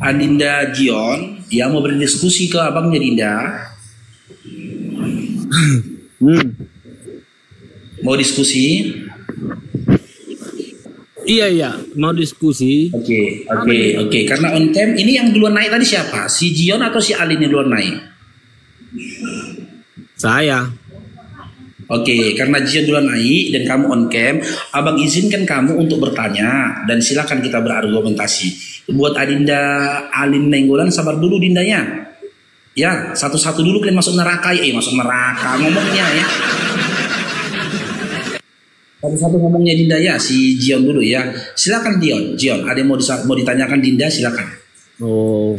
Adinda Gion yang mau berdiskusi ke abangnya Dinda. Mau diskusi? Iya, mau diskusi. Oke. Karena on cam ini yang duluan naik tadi siapa? Si Gion atau si Alin yang duluan naik? Saya. Oke, karena Gion duluan naik dan kamu on cam, abang izinkan kamu untuk bertanya dan silakan kita berargumentasi. Buat Adinda Alin Nenggolan, sabar dulu Dindanya. Ya, satu-satu dulu kalian masuk neraka ya, masuk neraka ngomongnya ya. Satu-satu ngomongnya Dinda ya, si Gion dulu ya. Silakan Gion, ada yang mau ditanyakan Dinda, silakan. Oh.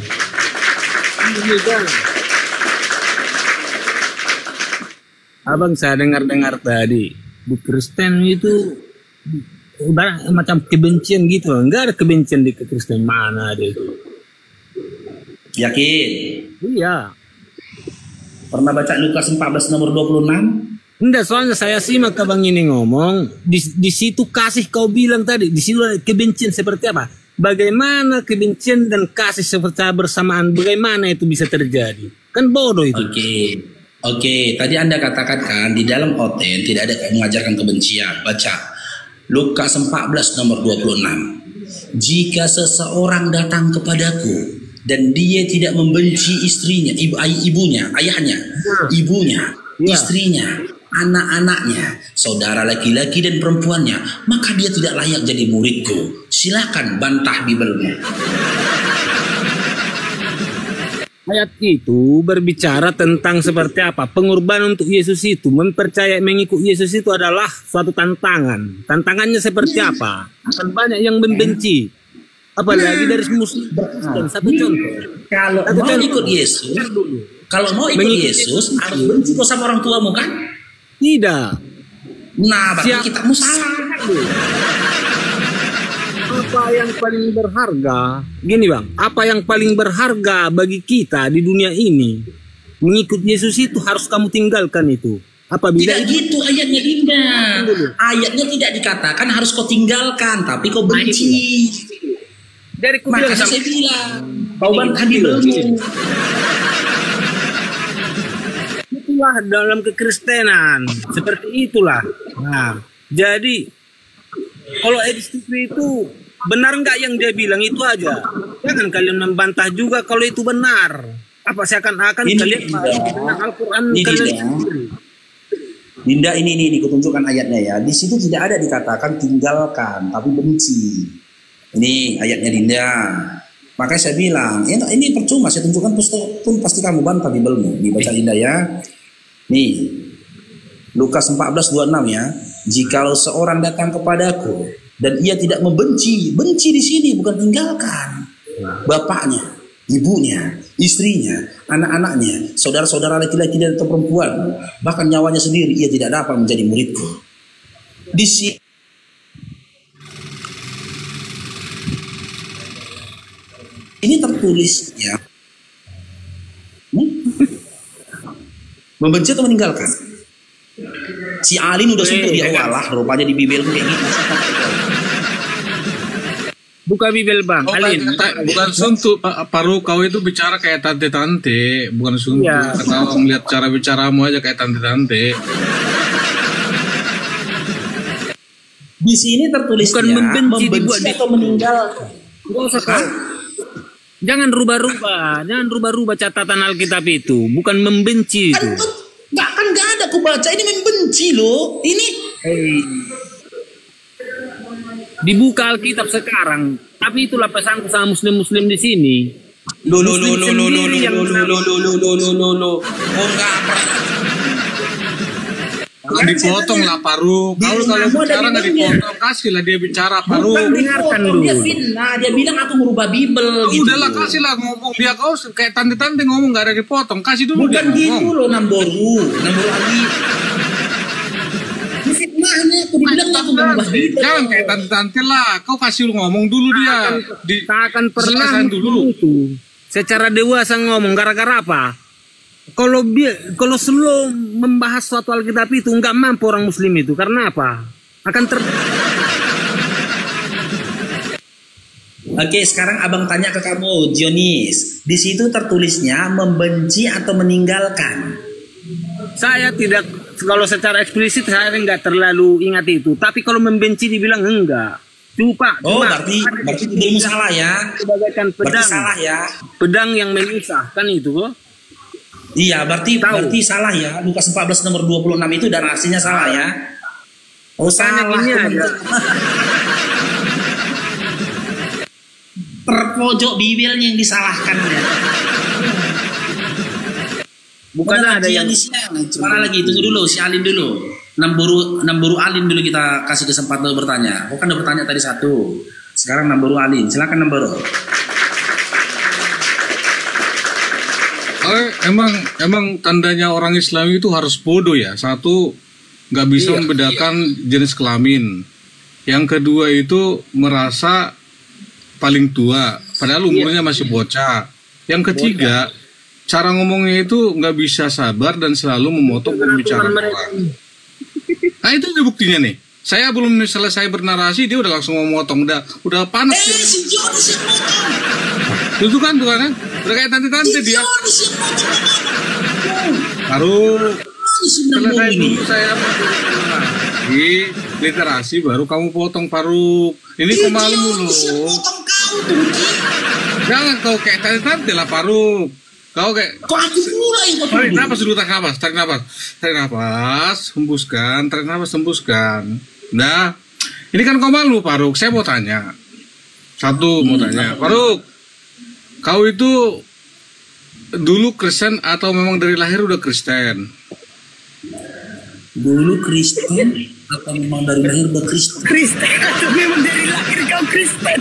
Abang, saya dengar tadi di Kristen itu macam kebencian gitu loh. Enggak ada kebencian di Kristen, mana ada itu. Yakin? Iya. Pernah baca Lukas 14 nomor 26? Enggak, soalnya saya simak abang ini ngomong di situ kasih kau bilang tadi, di situ ada kebencian seperti apa? Bagaimana kebencian dan kasih seperti bersamaan? Bagaimana itu bisa terjadi? Kan bodoh itu. Oke. Tadi Anda katakan kan di dalam OTN tidak ada mengajarkan kebencian. Baca Lukas 14 nomor 26. Jika seseorang datang kepadaku dan dia tidak membenci istrinya, ayahnya, ibunya, istrinya, anak-anaknya, saudara laki-laki dan perempuannya, maka dia tidak layak jadi muridku. Silakan bantah Bibelmu. Ayat itu berbicara tentang seperti apa pengorbanan untuk Yesus itu. Mempercayai mengikut Yesus itu adalah suatu tantangan. Tantangannya seperti apa? Akan banyak yang membenci. Apalagi dari muslim. Satu contoh. Kalau mau ikut Yesus, harus benci kau sama orang tuamu kan? Tidak. Nah, berarti kita salah. Apa yang paling berharga? Gini bang, apa yang paling berharga bagi kita di dunia ini? Mengikut Yesus itu harus kamu tinggalkan itu. Apabila tidak gitu ayatnya Dinda. Ayatnya tidak dikatakan harus kau tinggalkan, tapi kau benci. Dari makanya saya bilang, kau bantah Bibelmu. Itulah dalam kekristenan, seperti itulah. Nah, jadi kalau edistri itu benar nggak yang dia bilang itu aja. Jangan kalian membantah juga kalau itu benar. Apa seakan-akan kalian Al-Quran kalian sendiri. Dinda ini kutunjukkan ayatnya ya. Di situ tidak ada dikatakan tinggalkan, tapi benci. Ini ayatnya Dinda. Makanya saya bilang, ini percuma saya tunjukkan pun pasti kamu bantah Bibelmu. Dibaca Dinda ya. Nih, Lukas 14:26 ya. Jikalau seorang datang kepadaku dan ia tidak membenci, benci di sini bukan tinggalkan bapaknya, ibunya, istrinya, anak-anaknya, saudara-saudara laki-laki dan atau perempuan, bahkan nyawanya sendiri, ia tidak dapat menjadi muridku. Di sini ini tertulis ya, membenci atau meninggalkan. Si Alin udah suntuk di awal lah, rupanya di Bibel kayak gitu. Buka Bibel bang, Alin. Bukan suntuk, Paru kau itu bicara kayak tante-tante, bukan suntuk. Ya. Kau melihat cara bicaramu aja kayak tante-tante. Di sini tertulisnya bukan membenci atau meninggalkan. Jangan rubah-rubah catatan Alkitab itu, bukan membenci itu. Kan nggak ada aku baca ini membenci loh. Ini dibuka Alkitab sekarang. Tapi itulah pesanku sama muslim-muslim di sini. Oh enggak. Dipotong lah Paru. Kalau bicara nggak dipotong, kasihlah dia bicara Paru. Dengarkan dulu. Dia fitnah, dia bilang aku merubah Bibel. Gitu. Udahlah kasihlah ngomong dia kau kayak tante-tante ngomong nggak ada dipotong, kasih dulu. Bukan dia gitu loh Namboru lagi. Fitnahnya aku dibilang aku merubah Bibel. Jangan kayak tante-tante lah, kau kasih ngomong dulu dia. Tak akan pernah dulu itu. Secara dewasa ngomong gara-gara apa? Kalau sebelum membahas suatu Alkitab itu nggak mampu orang muslim itu karena apa? Oke, sekarang abang tanya ke kamu, Dionis. Di situ tertulisnya membenci atau meninggalkan. Saya tidak, kalau secara eksplisit saya nggak terlalu ingat itu. Tapi kalau membenci dibilang enggak. Cuma, Oh, berarti ilmu salah ya. Bagaikan Berarti pedang. salah ya. Pedang yang menyusahkan itu kok. Iya, berarti salah ya. Lukas 14 nomor 26 itu dan artinya salah ya. Oh, salah. Ini aja. Terpojok bibirnya yang disalahkan ya. Bukan ada yang Mana lagi? Tunggu dulu, si Alin dulu. Namburu Alin dulu kita kasih kesempatan bertanya. Kau kan udah bertanya tadi satu. Sekarang Namburu Alin. Silakan Namburu. Emang tandanya orang Islam itu harus bodoh ya. Satu, nggak bisa membedakan jenis kelamin. Yang kedua itu merasa paling tua, padahal umurnya masih bocah. Yang ketiga, cara ngomongnya itu nggak bisa sabar dan selalu memotong pembicaraan orang. Nah itu buktinya nih. Saya belum selesai bernarasi dia udah langsung memotong, udah panas. Si Jonis yang potong. Itu kan tuh kan, udah kayak tante-tante dia. Baru selesai dulu saya di literasi baru kamu potong Faruk. Ini kemalu dulu. Jangan kau kayak tante-tante lah Faruk. Kau kayak tarik nafas dulu, tarik nafas, hembuskan. Nah, ini kan kau malu Faruk. Saya mau tanya. Satu mau tanya, Faruk. Kau itu dulu Kristen atau memang dari lahir udah Kristen? Dulu Kristen atau memang dari lahir udah Kristen? Kristen atau memang dari lahir kau Kristen?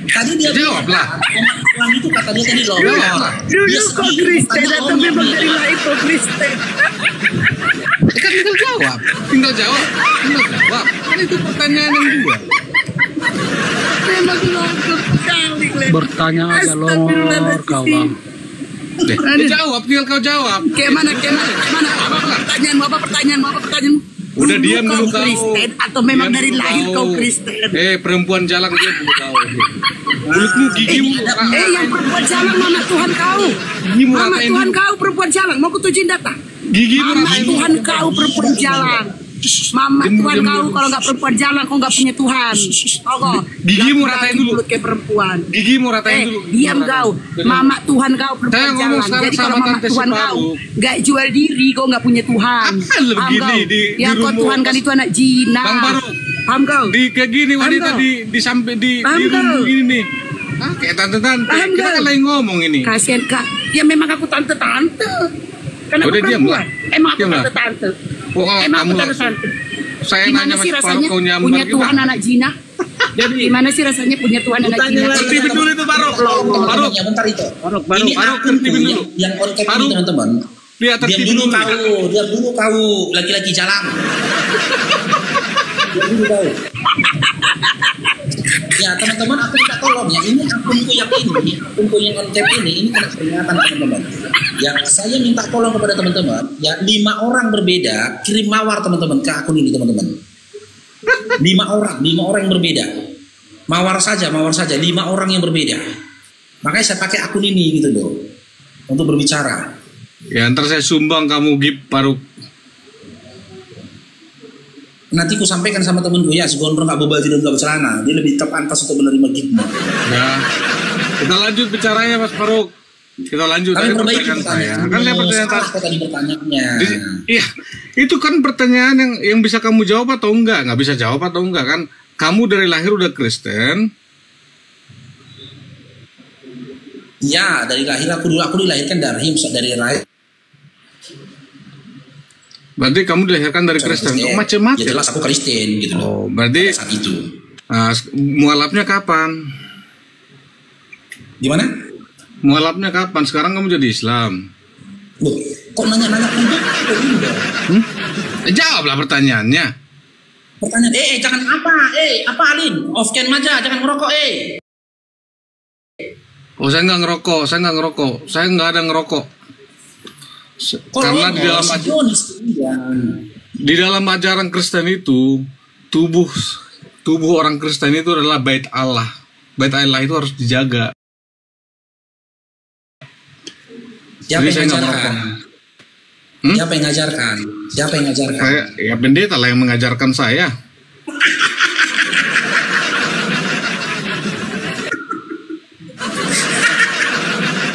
Tadi dia jawab lah. Islam itu kata dia tadi loh. Dulu kau Kristen atau memang dari lahir kau Kristen? Kan tinggal jawab. Kan itu pertanyaan yang dua. Memang ngomong sekali. Bertanya aja lor kawan. Jawab, tinggal kau jawab. Kayak mana? Apa pertanyaanmu? Udah diam dulu kau. Kristen atau memang dari lahir kau Kristen? Perempuan jalan dia dulu kau. Mulutmu gigimu. Yang perempuan jalan mama Tuhan kau. Mama Tuhan kau perempuan jalan. Mau kutujuin data? Gigimu Mama Tuhan kau perempuan jalan. Mama Tuhan kau kalau nggak perempuan jalan kau nggak punya Tuhan. Kau gigimu ratain dulu. Mulut kayak perempuan. Gigimu ratain dulu. Diam kau. Mama Tuhan kau perempuan jalan. Jadi kalau mama Tuhan kau nggak jual diri kau nggak punya Tuhan. Paham kau? Yang kau Tuhan kan itu anak jina. Bang Baru. Paham kau? Di kayak gini wanita di sampai di rumah gini nih. Kayak tante-tante. Kita kan lagi ngomong ini. Kasian kak. Ya memang aku tante-tante. Karena aku perempuan. Emang aku tante-tante. Emang aku tante-tante. Saya gimana nanya sih Mas rasanya Faruk, punya Tuhan anak jina? Jadi gimana sih rasanya punya Tuhan anak jina? Tertibin dulu itu Faruk. Faruk. Bentar itu. Ini tertibin dulu. Yang on cap ini teman-teman. Lihat tertibin dulu. Dia dulu kau laki-laki jalan. Dia dulu kau. Ya teman-teman, aku minta tolong ya, ini akunku yang on cap ini kena peringatan teman-teman. Ya saya minta tolong kepada teman-teman, ya 5 orang berbeda kirim mawar teman-teman ke akun ini teman-teman. 5 orang yang berbeda. Mawar saja 5 orang yang berbeda. Makanya saya pakai akun ini gitu loh untuk berbicara. Ya ntar saya sumbang kamu Gip Faruk. Nanti ku sampaikan sama temenku ya, si Gondrong gak berbaju dan gak bercelana, dia lebih pantas untuk menerima gitmu. Ya, kita lanjut bicaranya Mas Faruk. Kita lanjut. Kami perbaiki saya. Kan saya pertanyaan tadi pertanyaannya. Iya, itu kan pertanyaan yang bisa kamu jawab atau enggak? Nggak bisa jawab atau enggak kan? Kamu dari lahir udah Kristen? Ya, dari lahir aku dilahirkan dari lahir. Berarti kamu dilahirkan dari Kristen. Macam-macam. Ya jelas aku Kristen gitu loh. Oh, berarti saat itu. Mualafnya kapan? Gimana? Mualafnya kapan? Sekarang kamu jadi Islam. Loh, kok nanya-nanya udah? Jawablah pertanyaannya. Pertanyaan, jangan apa Alin? Off cam aja, jangan ngerokok, Oh, saya nggak ngerokok. Saya nggak ada ngerokok. Karena di dalam ajaran Kristen itu tubuh tubuh orang Kristen itu adalah bait Allah. Bait Allah itu harus dijaga. Siapa Jadi yang saya nggak ngajarkan? merokok. Siapa yang ngajarkan? Siapa yang ngajarkan? Ya pendeta lah yang mengajarkan saya.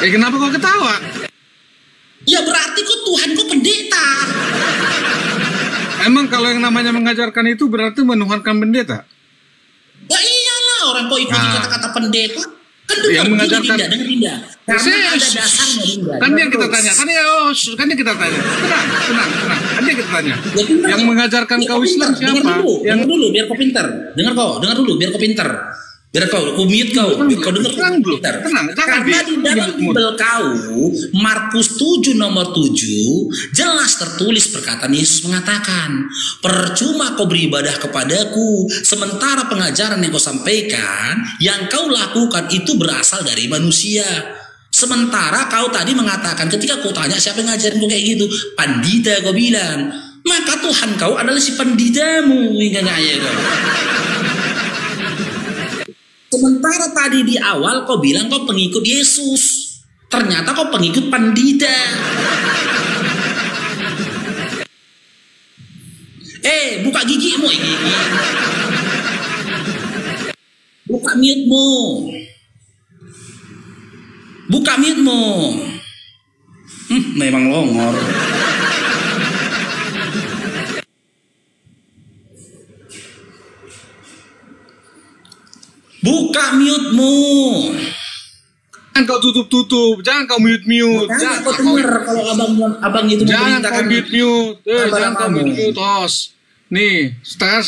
Kenapa kau ketawa? Ya berarti kok Tuhan kok pendeta. Emang kalau yang namanya mengajarkan itu berarti menuhankan pendeta? Ya iyalah, orang kok ikuti kata-kata pendeta. Kan yang mengajarkan Dinda, dengar Dinda. Karena ada dasarnya Dinda. Kan dia kita tanya, kan dia kita tanya. Tenang. Kan dia kita tanya. Ya, yang mengajarkan kau Islam siapa? Dengar dulu biar kau pintar. Dengar dulu biar kau pintar. Biar kau mute kau, biar kau dengar dulu. Tenang, karena di dalam Bible kau, Markus 7 nomor 7 jelas tertulis perkataan Yesus mengatakan, percuma kau beribadah kepadaku, sementara pengajaran yang kau sampaikan, yang kau lakukan itu berasal dari manusia. Sementara kau tadi mengatakan ketika kau tanya siapa yang ngajarin kau kayak gitu, pandita kau bilang, maka Tuhan kau adalah si panditamu. Sementara tadi di awal kau bilang kau pengikut Yesus, ternyata kau pengikut pandita. Buka gigimu, gigi. Buka mute-mu. Buka mute-mu. Memang longor. Buka mute-mu. Jangan kau tutup-tutup, jangan kau mute-mute. Jangan kau dengar kalau abang itu jangan kau memerintahkan. mute-mute. Jangan kau mute-mute, host. Nih, sekarang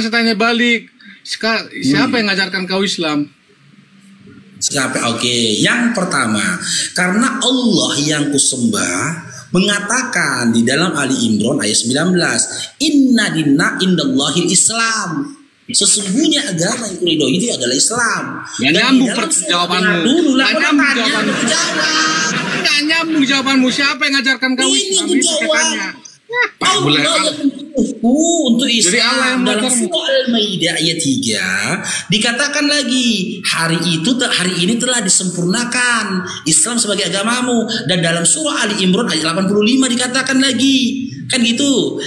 saya tanya balik. Siapa yang ngajarkan kau Islam? Siapa? Oke. Yang pertama, karena Allah yang kusembah mengatakan di dalam Ali Imran ayat 19, Inna dinna indallahil Islam. Sesungguhnya agama yang kuridhoi itu adalah Islam. Nggak nyambung jawabanmu. Nggak nyambung jawabanmu. Siapa yang ngajarkan kau Islam? Ini jawab. Allah yang mengutusku untuk Islam. Jadi Allah yang dalam surah Al-Maidah ayat 3 dikatakan lagi, hari ini telah disempurnakan Islam sebagai agamamu. Dan dalam surah Ali Imran ayat 85 dikatakan lagi, kan gitu,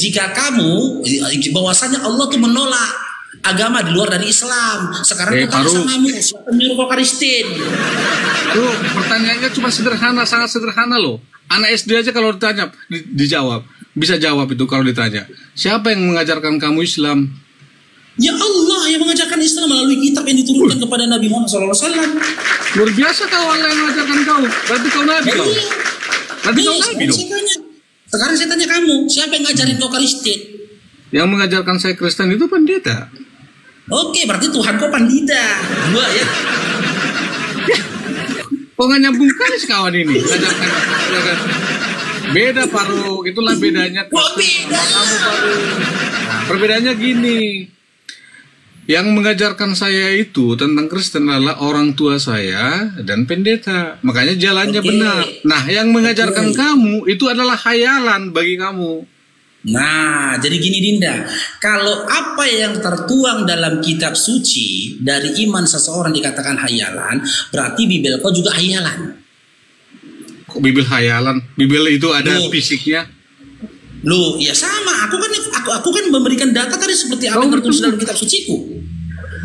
jika kamu bahwasanya Allah tuh menolak agama di luar dari Islam. Sekarang tanya samamu, siapa menyuruh kau Kristen? Tuh, pertanyaannya cuma sederhana, sangat sederhana loh. Anak SD aja kalau ditanya, dijawab. Bisa jawab itu kalau ditanya. Siapa yang mengajarkan kamu Islam? Ya Allah yang mengajarkan Islam melalui kitab yang diturunkan kepada Nabi Muhammad SAW. Luar biasa kau Allah yang mengajarkan kau. Berarti kau Nabi kau. Berarti kau Nabi dong. Sekarang saya tanya kamu, siapa yang ngajarin kau Kristen? Yang mengajarkan saya Kristen itu pendeta. Oke, berarti Tuhan kau pandita. Dua ya. Kok nggak nyambung kali kawan ini? Beda Paru, itulah bedanya. Kok beda? Kamu Paru. Nah, perbedaannya gini. Yang mengajarkan saya itu tentang Kristen adalah orang tua saya dan pendeta. Makanya jalannya benar. Nah, yang mengajarkan kamu itu adalah khayalan bagi kamu. Nah, jadi gini Dinda, kalau apa yang tertuang dalam kitab suci dari iman seseorang dikatakan hayalan, berarti Bibel kau juga hayalan. Kok Bibel hayalan? Bibel itu ada fisiknya. Loh, ya sama. Aku kan memberikan data tadi seperti apa yang tertulis dalam kitab suciku.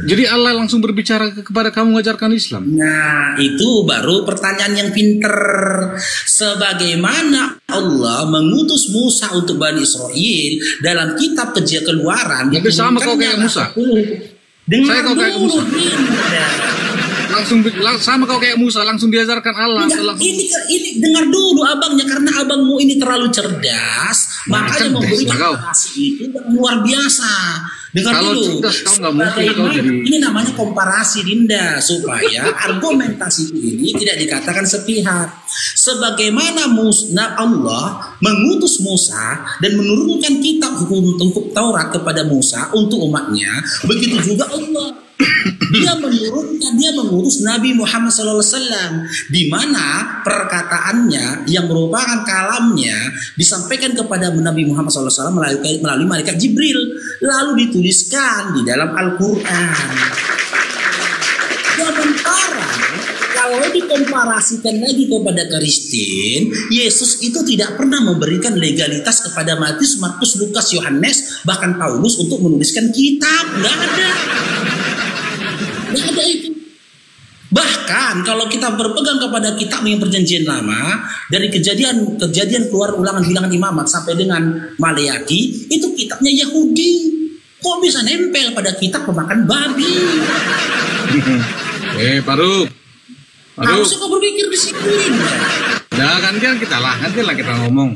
Jadi Allah langsung berbicara kepada kamu mengajarkan Islam. Nah, itu baru pertanyaan yang pinter. Sebagaimana Allah mengutus Musa untuk Bani Israel dalam kitab Keluaran. Tapi sama kau kayak Musa. Saya kau kayak Musa. Langsung sama kau kayak Musa, langsung diajarkan Allah. Ini dengar dulu abangnya, karena abangmu ini terlalu cerdas, makanya memberikan informasi itu luar biasa. Dengar kalau dulu. Cerdas, kau nggak mungkin kau jadi... Ini namanya komparasi Dinda, supaya argumentasi ini tidak dikatakan sepihak. Sebagaimana Allah mengutus Musa dan menurunkan kitab hukum Taurat kepada Musa untuk umatnya, begitu juga Allah Dia mengutus Nabi Muhammad SAW, di mana perkataannya yang merupakan kalamnya disampaikan kepada Nabi Muhammad SAW melalui malaikat Jibril, lalu dituliskan di dalam Al-Quran. Sementara kalau dikomparasikan lagi kepada Kristen, Yesus itu tidak pernah memberikan legalitas kepada Matius, Markus, Lukas, Yohanes, bahkan Paulus untuk menuliskan kitab. Nggak ada itu. Bahkan kalau kita berpegang kepada kitab yang perjanjian lama, dari kejadian keluar ulangan bilangan imamat sampai dengan Maleaki, itu kitabnya Yahudi. Kok bisa nempel pada kitab pemakan babi? Paruk. Harusnya kau berpikir di situ. Nah, gantian kita ngomong.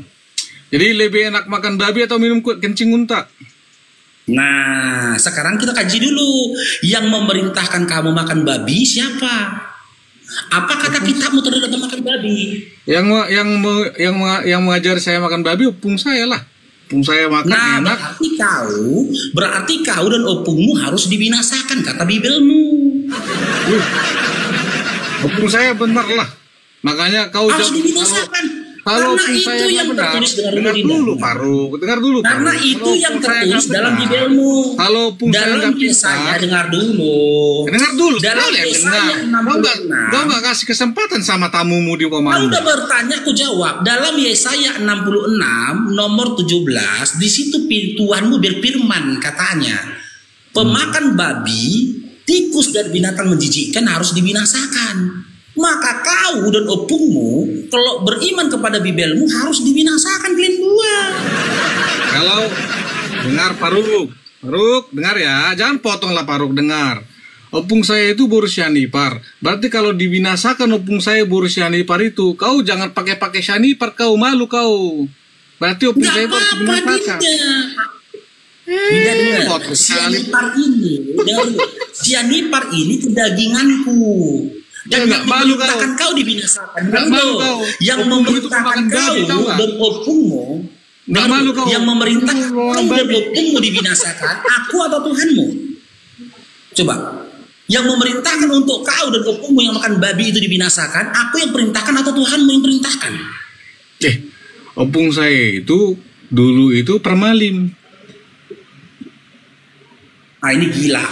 Jadi lebih enak makan babi atau minum kencing unta? Nah, sekarang kita kaji dulu. Yang memerintahkan kamu makan babi siapa? Apa kata kitabmu terhadap makan babi? Yang mengajar saya makan babi opung saya lah. Opung saya makan enak. Berarti kau dan opungmu harus dibinasakan kata Bibelmu. Opung saya benar lah. Makanya kau harus dibinasakan. Kalau karena itu yang tertulis dengar dulu, Paruk. Dengar dulu. Karena itu yang tertulis dalam Bibelmu. Kalau opung saya nggak pintar, dengar dulu. Dalam Yesaya 66. Kau nggak kasih kesempatan sama tamumu di komando. Kau udah bertanya, aku jawab. Dalam Yesaya 66 nomor 17, di situ Tuhanmu berfirman katanya, pemakan babi, tikus dan binatang menjijikkan harus dibinasakan. Maka kau dan opungmu kalau beriman kepada Bibelmu harus dibinasakan kalian dua. Kalau dengar Paruk dengar ya, jangan potonglah Paruk, dengar. Opung saya itu boros syanipar. Berarti kalau dibinasakan opung saya boros syanipar itu, kau jangan pakai syanipar, kau malu kau. Berarti opung saya harus dibinasakan. Tidak dengar. Sianipar ini kedaginganku. Dan yang memerintahkan kau dibinasakan. Yang memerintahkan kau dan opungmu. Yang memerintahkan kau dan opungmu dibinasakan, aku atau Tuhanmu? Coba. Yang memerintahkan untuk kau dan opungmu yang makan babi itu dibinasakan, aku yang perintahkan atau Tuhanmu yang perintahkan? Opung saya itu dulu itu permalim. Ini gila.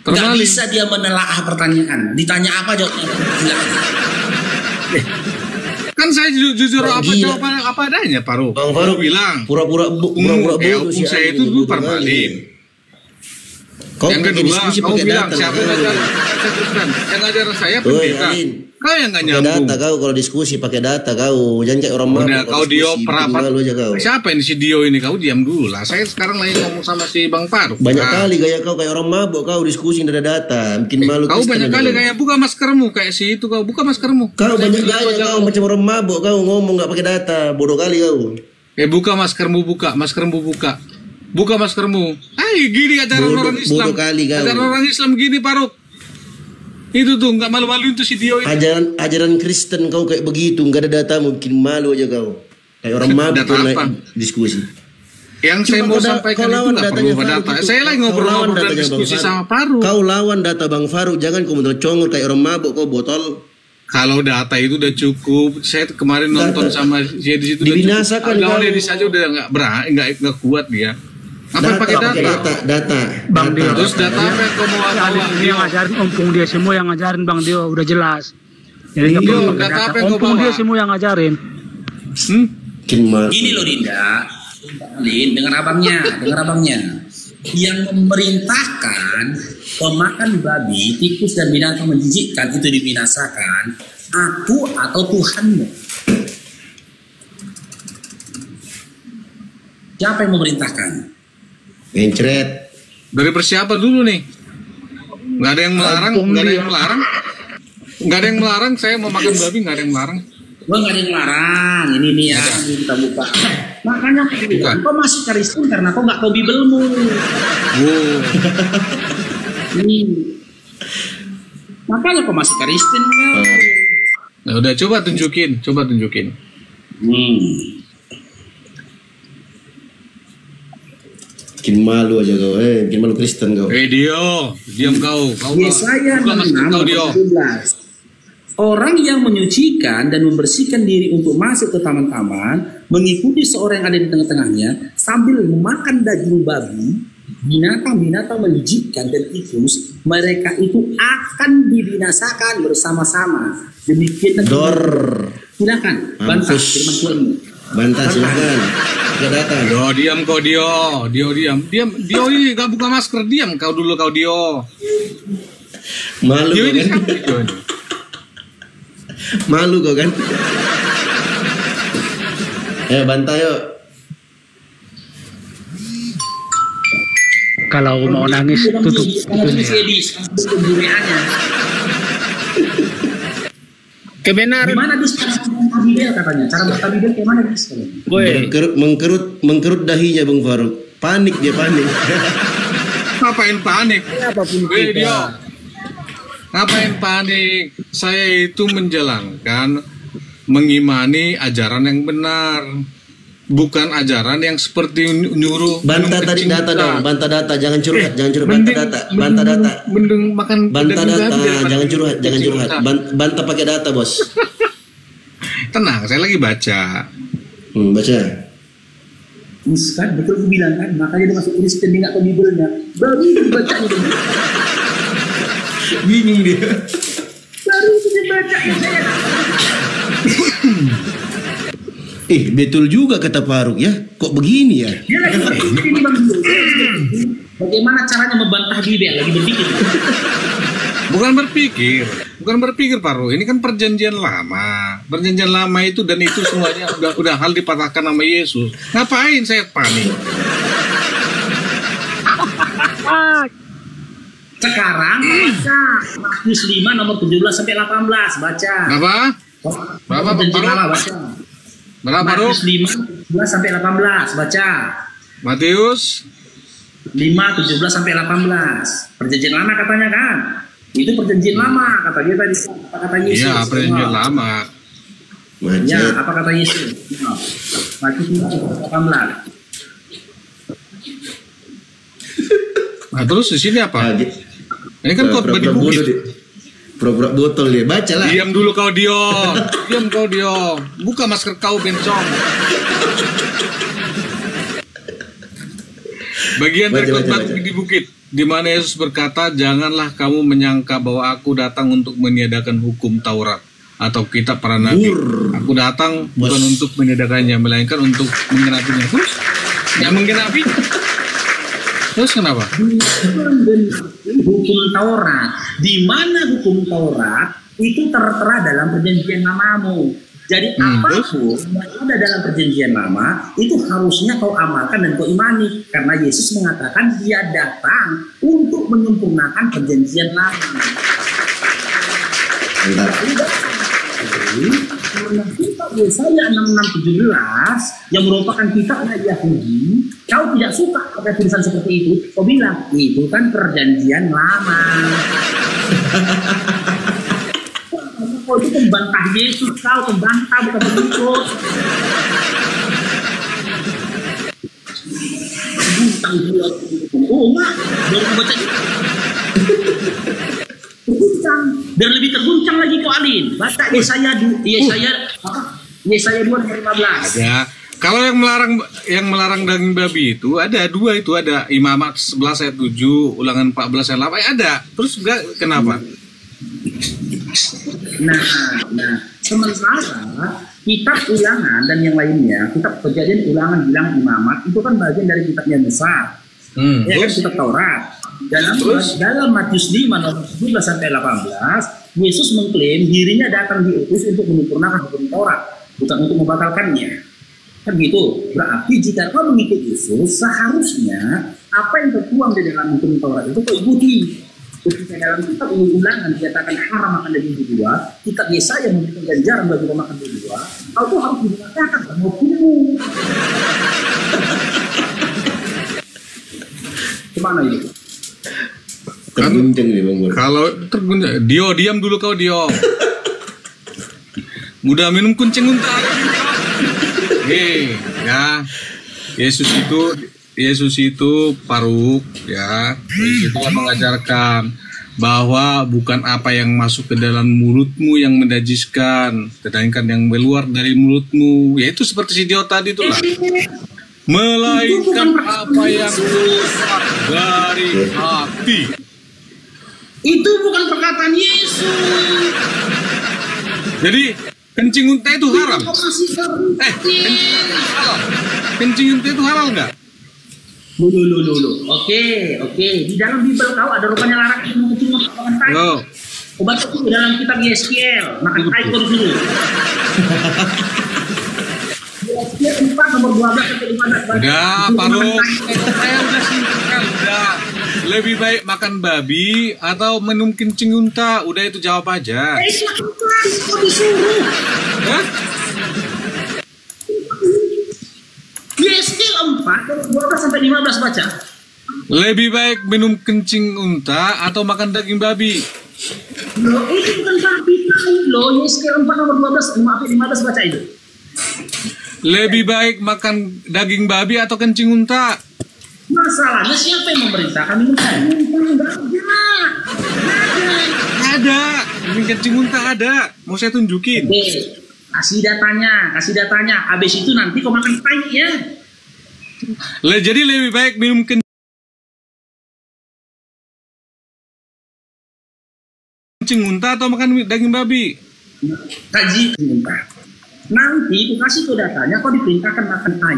Gak bisa dia menelaah pertanyaan. Ditanya apa jawabnya? Gila. Kan saya jujur jawaban apa adanya, Paruk. Bang Faruk bilang pura-pura bodoh si saya itu dulu permalim. Yang kedua, kau bilang siapa yang ngajar saya pendeta. Kau yang nggak nyambung. Data kau kalau diskusi pakai data kau, jangan kayak orang mabuk. Udah kau dioper apa? Siapa ini si Dio ini? Kau diam dulu lah. Saya sekarang lagi ngomong sama si Bang Faruk. Banyak kali gaya kau kayak orang mabuk, kau diskusi nggak ada data, bikin malu. Kau banyak kali kayak buka maskermu kayak si itu, kau buka maskermu. Kau banyak gaya kau macam orang mabuk, kau ngomong nggak pakai data, bodoh kali kau. Buka maskermu, buka maskermu. Gini ajaran orang Islam. Ajaran orang Islam gini, Paruk. Itu tuh nggak malu-malu itu si Dio itu. Ajaran Kristen kau kayak begitu, nggak ada data, mungkin malu aja kau. Kayak orang mabuk diskusi. Yang saya mau sampaikan itu nggak perlu data. Saya lagi ngobrol dan diskusi sama Faruk. Kau lawan data Bang Faruk, jangan kau congor kayak orang mabuk, kau botol. Kalau data itu udah cukup, saya kemarin nonton sama dia di situ. Dibinasakan kau. Dia saja udah nggak kuat dia. Apa pakai data? Bang Dio. Terus data apa yang kau mau bawa? Dia ngajarin ompong dia semua yang ngajarin Bang Dio udah jelas. Jadi nggak perlu pakai data. Ompong dia semua yang ngajarin. Gini loh Dinda, dengar abangnya. Yang memerintahkan pemakan babi, tikus dan binatang menjijikkan itu dibinasakan, aku atau Tuhanmu? Siapa yang memerintahkan? Mencret. Dari persiapan dulu nih. Nggak ada yang melarang. Saya mau makan babi, nggak ada yang melarang. Nggak ada yang melarang. Ini nih ya, kita buka. Makanya kau masih Kristen karena kau nggak tahu Bibelmu. Ini. Makanya kau masih Kristen kau. Nah, udah coba tunjukin. Bikin malu aja kau, bikin malu Kristen kau. Dio, diam kau. Yesaya 6:17. Orang yang menyucikan dan membersihkan diri untuk masuk ke taman-taman, mengikuti seorang yang ada di tengah-tengahnya, sambil memakan daging babi, binatang-binatang menjijikkan dan tikus, mereka itu akan dibinasakan bersama-sama. Demikian. Silakan, bantah firman Tuhan. Bantah silakan. Kita datang. Diam kau Dio ini gak buka masker, diam kau dulu kau Dio. Malu Dio ini kan? Malu kau kan? Bantah yuk. Kalau mau nangis tutup Kebenaran. Gimana bis cara membantah Bibel katanya? Cara membantah Bibel gimana bis? Mengkerut dahinya Bung Faruk. Panik dia panik. Ngapain panik? Apapun Dio. Ngapain panik? Saya itu menjalankan, mengimani ajaran yang benar, bukan ajaran yang seperti nyuruh. Bantah tadi data dong, bantah data, jangan curhat, bantah data. Mending makan bantah data, jangan curhat. Bantah pakai data, Bos. Tenang, saya lagi baca. Baca. Kan betul aku bilang kan, makanya dia masuk Kristen dia nggak tahu Bibelnya. Baru bacanya dia. Bingung dia. Baru dia baca ya saya. Betul juga kata Faruk ya. Kok begini ya? Dia lagi berpikir ini Bang. Bagaimana caranya membantah Bibel, lagi berpikir. Bukan berpikir Faruk. Ini kan perjanjian lama. Perjanjian lama itu dan itu semuanya udah hal dipatahkan sama Yesus. Ngapain saya panik? Sekarang baca Matius 5 nomor 17 sampai 18 baca. Berapa baca. Berapa Matius 5 17 sampai 18 baca. Matius 5 17 sampai 18. Perjanjian lama katanya kan? Itu perjanjian lama kata dia tadi. Apa kata Yesus? Iya, perjanjian lama. Ya, apa kata Yesus? Matius 5 18. Nah, terus di sini apa? Ini kan khotbah di bukit. Pura-pura botol dia. Bacalah. Diam dulu kau Dio. Buka masker kau bencong. Bagian dari khotbah di bukit, di mana Yesus berkata, janganlah kamu menyangka bahwa aku datang untuk meniadakan hukum Taurat atau kitab para nabi. Aku datang bukan untuk meniadakannya, melainkan untuk menggenapinya. Terus? Ya menggenapi. Terus kenapa? Hukum Taurat. Di mana hukum Taurat itu tertera dalam perjanjian lamamu. Jadi apapun yang ada dalam perjanjian lama itu harusnya kau amalkan dan kau imani. Karena Yesus mengatakan dia datang untuk menyempurnakan perjanjian lama. Karena kitab Yesaya 66:17 yang merupakan kitabnya Yahudi, kau tidak suka pakai tulisan seperti itu, kau bilang itu kan perjanjian lama. Kau itu membantah Yesus, kau membantah bukan pengikut. Baru baca terguncang dan lebih terguncang lagi kok Alin. Baca Yesaya 2 nomor 15. Ya. Kalau yang melarang daging babi itu ada dua, itu ada Imamat 11 ayat 7, Ulangan 14 ayat 8 ada. Terus enggak kenapa? Nah, sementara kitab Ulangan dan yang lainnya, kitab Kejadian, Ulangan, Bilang, Imamat itu kan bagian dari kitab yang besar. Ya kan, kitab Taurat. Dalam Matius 5 nomor 17 sampai 18, Yesus mengklaim dirinya datang diutus untuk menyempurnakan hukum Taurat, bukan untuk membatalkannya. Kan gitu. Berarti jika kau mengikuti Yesus, seharusnya apa yang tertuang di dalam hukum Taurat itu kau ikuti. Ketika dalam kitab Ulangan dikatakan haram makan daging berdua, kitab Yesaya memberikan ganjaran bagi pemakan berdua, kau tuh harus digunakan dalam hukummu. Gimana ini? Terguncang nih Bang Bor. Kalau terguncang, Dio diam dulu kau Dio. Mudah minum kuncing untar. Ya, Yesus itu Yesus itu Paruk, ya. Yesus itu mengajarkan bahwa bukan apa yang masuk ke dalam mulutmu yang menajiskan, sedangkan yang keluar dari mulutmu, yaitu seperti si Dio tadi itulah, melainkan apa yang keluar dari hati. Itu bukan perkataan Yesus. Jadi kencing unta itu haram. Kencing unta itu halal nggak? Dulu. Oke. Di dalam Bibel kau ada rupanya larangan kencing unta makan tai. Obat itu di dalam kitab Yeskiel, makan tai kau dulu. Yeskiel 4 nomor 12 sampai 15. Udah, Paruk. Saya udah simpulkan, udah. Lebih baik makan babi atau minum kencing unta? Udah itu jawab aja. Kau disuruh. Hah? Yeskiel 4 12 sampai 15 baca. Lebih baik minum kencing unta atau makan daging babi? Loh, itu bukan babi loh. Yeskiel 4 nomor 12 sampai 15 baca itu. Lebih baik makan daging babi atau kencing unta? Masalahnya siapa yang memerintahkan minum Ada. Minum kencing unta ada. Mau saya tunjukin. Oke. Kasih datanya. Habis itu nanti kau makan tai ya. Jadi lebih baik minum kencing unta atau makan daging babi? Kaji unta. Nanti aku kasih kau datanya, kau diperintahkan makan tai.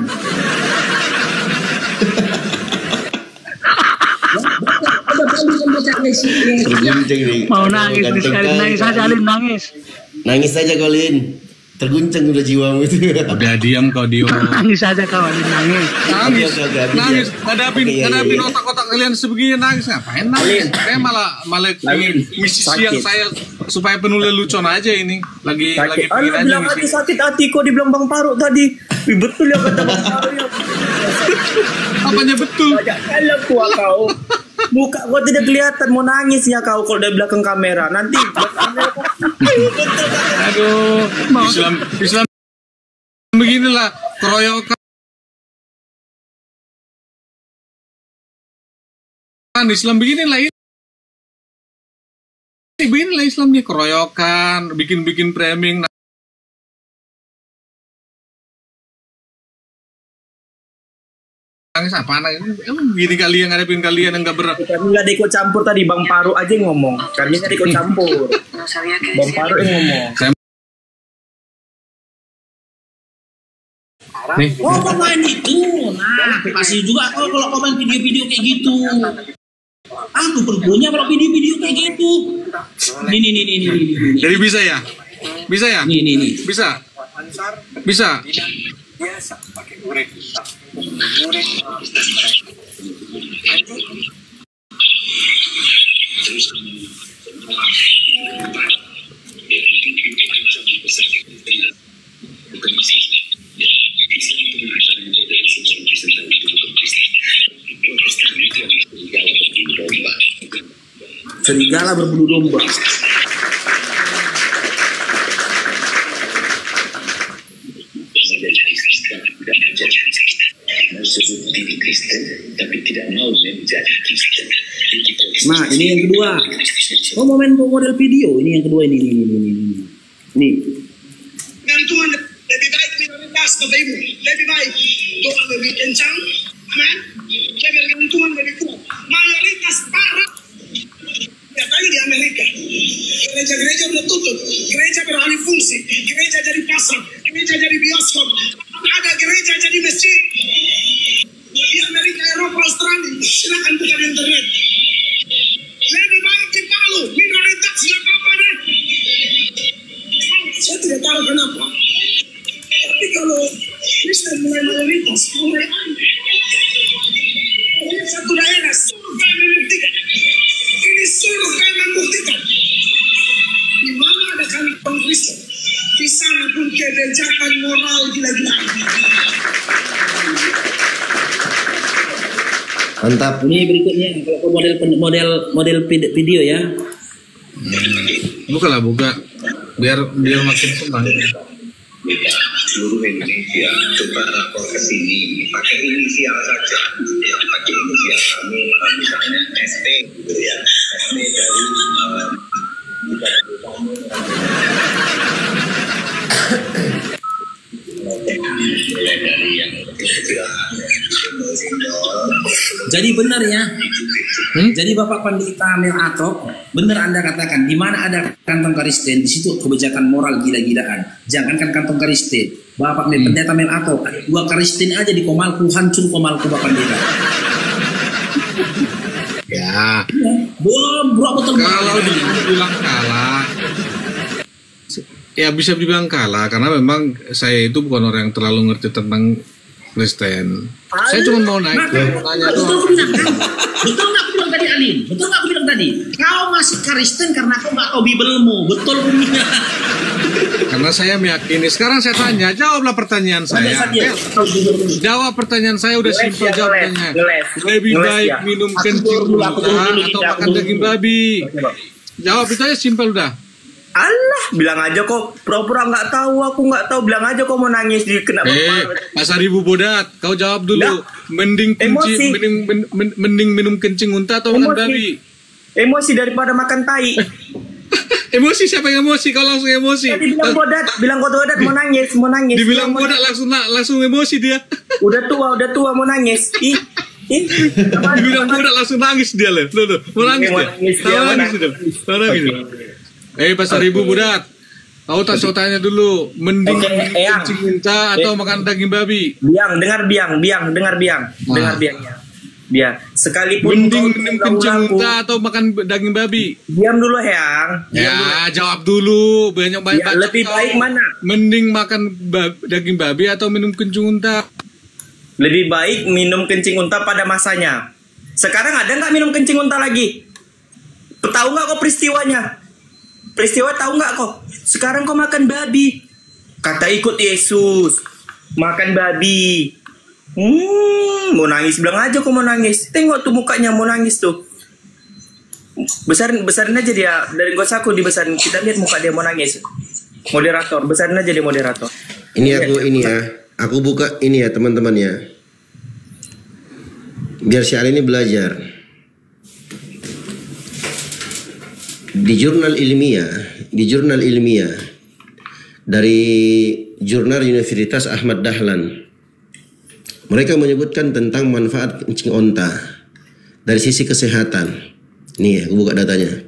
Mau nangis sekali, nangis aja Lin, nangis. Nangis saja kau Lin. Terguncang udah jiwamu itu. Udah diam kau Dio. Nangis aja kau Lin, nangis. Nangis. Hadapin otak-otak kalian sebegini nangis ngapain nangis? Saya malah misi siang saya supaya penuh lelucon aja ini. Lagi pengen aja. Bilang hati sakit hati kok dibilang Bang Paruk tadi. Betul ya kata Bang Paruk ya. Apanya betul? Kalau kau muka gua tidak kelihatan mau nangis ya kau kalau dari belakang kamera nanti. Aduh, Islam beginilah keroyokan. Islam beginilah Islam nih, keroyokan, bikin framing. Nangis apa anak gini kalian ngadepin kalian yang gak berat. Kami nggak ikut campur tadi, Bang Paruk aja yang ngomong. Kami nggak ikut campur. Bang Paruk yang ngomong. Nih. Oh, kau main itu. Nah, kasih juga kau kalau kau main video-video kayak gitu. Aku pergunya kalau video-video kayak gitu. Nih. Jadi bisa ya? Bisa ya? Nih. Bisa. Biasa pakai goreng. Serigala berbulu domba. Nah, ini yang kedua. Oh, model video. Ini yang kedua ini. Nih. Gantungan lebih baik minoritas Bapak Ibu. Lebih baik doa lebih kencang. Amin. Kebergantungan lebih kuat. Mayoritas parah. Ya tadi di Amerika. Gereja-gereja udah tutup. Gereja beralih fungsi. Gereja jadi pasar. Gereja jadi bioskop. Ada gereja jadi masjid. Di Amerika, Eropa, Australia. Silakan buka di internet. Lebih baik di Palu. Minoritas nggak apa-apa deh. Saya tidak tahu kenapa. Tapi kalau Kristen mulai mayoritas, mulai aneh. Ini satu daerah, survei membuktikan. Ini survei membuktikan. Di mana ada kantong Kristen, di sana pun kebijakan moral gila-gilaan. Mantap. Ini berikutnya kalau model video ya. Buka. Biar makin senang. seluruh Indonesia coba lapor ke sini pakai inisial saja, ya, pakai inisial kami misalnya ST gitu ya, ST dari mulai dari yang kecil-kecil. Jadi benar ya. Jadi Bapak Pendeta Mel Atok, benar Anda katakan di mana ada kantong Kristen di situ kebijakan moral gila-gilaan. Jangankan kantong Kristen, Bapak Pendeta Mel Atok, dua Kristen aja di Komalku hancur Komalku Bapak Pendeta. Ya. Betul. Kalau dibilang kalah, ya bisa dibilang kalah karena memang saya itu bukan orang yang terlalu ngerti tentang Kristen. Saya cuma mau naik tanya doang. Betul nggak aku bilang tadi, Alin? Betul nggak aku bilang tadi? Kau masih Kristen karena kau nggak tahu Bibelmu. Betul punya. Karena saya meyakini. Sekarang saya tanya, jawablah pertanyaan saya. Jawab pertanyaan saya udah simpel jawabnya. Lebih baik minum kencing unta atau makan daging babi? Jawab itu aja simpel udah. Allah, bilang aja kok pura-pura nggak tahu, aku nggak tahu, bilang aja kok mau nangis di kena Pasar Ibu Bodat, kau jawab dulu. Mending minum kencing unta atau makan babi? Emosi daripada makan tai. Emosi, siapa yang emosi? Kau langsung emosi. Tadi bilang bodat mau nangis. Dibilang bodat langsung emosi dia. Udah tua mau nangis. Dibilang bodat langsung nangis dia loh. Mau nangis dia. Pasar Ibu Bodat, kau tak tanya dulu, mending kencing unta atau makan daging babi? Dengar biangnya. Biar sekalipun mending kencing unta atau makan daging babi? Diam dulu, Eyang. Jawab dulu. Banyak lebih baik mana? Mending makan daging babi atau minum kencing unta? Lebih baik minum kencing unta pada masanya. Sekarang ada nggak minum kencing unta lagi? Tahu nggak kok peristiwanya? Peristiwa tahu nggak kok? Sekarang kok makan babi. Kata ikut Yesus. Makan babi. Mau nangis, bilang aja kok mau nangis. Tengok tuh mukanya mau nangis tuh. Besarin aja dia. Dari gosaku dibesarin. Kita lihat muka dia mau nangis. Moderator, besarin aja dia moderator. Aku buka ini ya teman-teman ya. Biar si Ali ini belajar. Di jurnal ilmiah dari jurnal Universitas Ahmad Dahlan, mereka menyebutkan tentang manfaat kencing onta dari sisi kesehatan. Nih, aku buka datanya.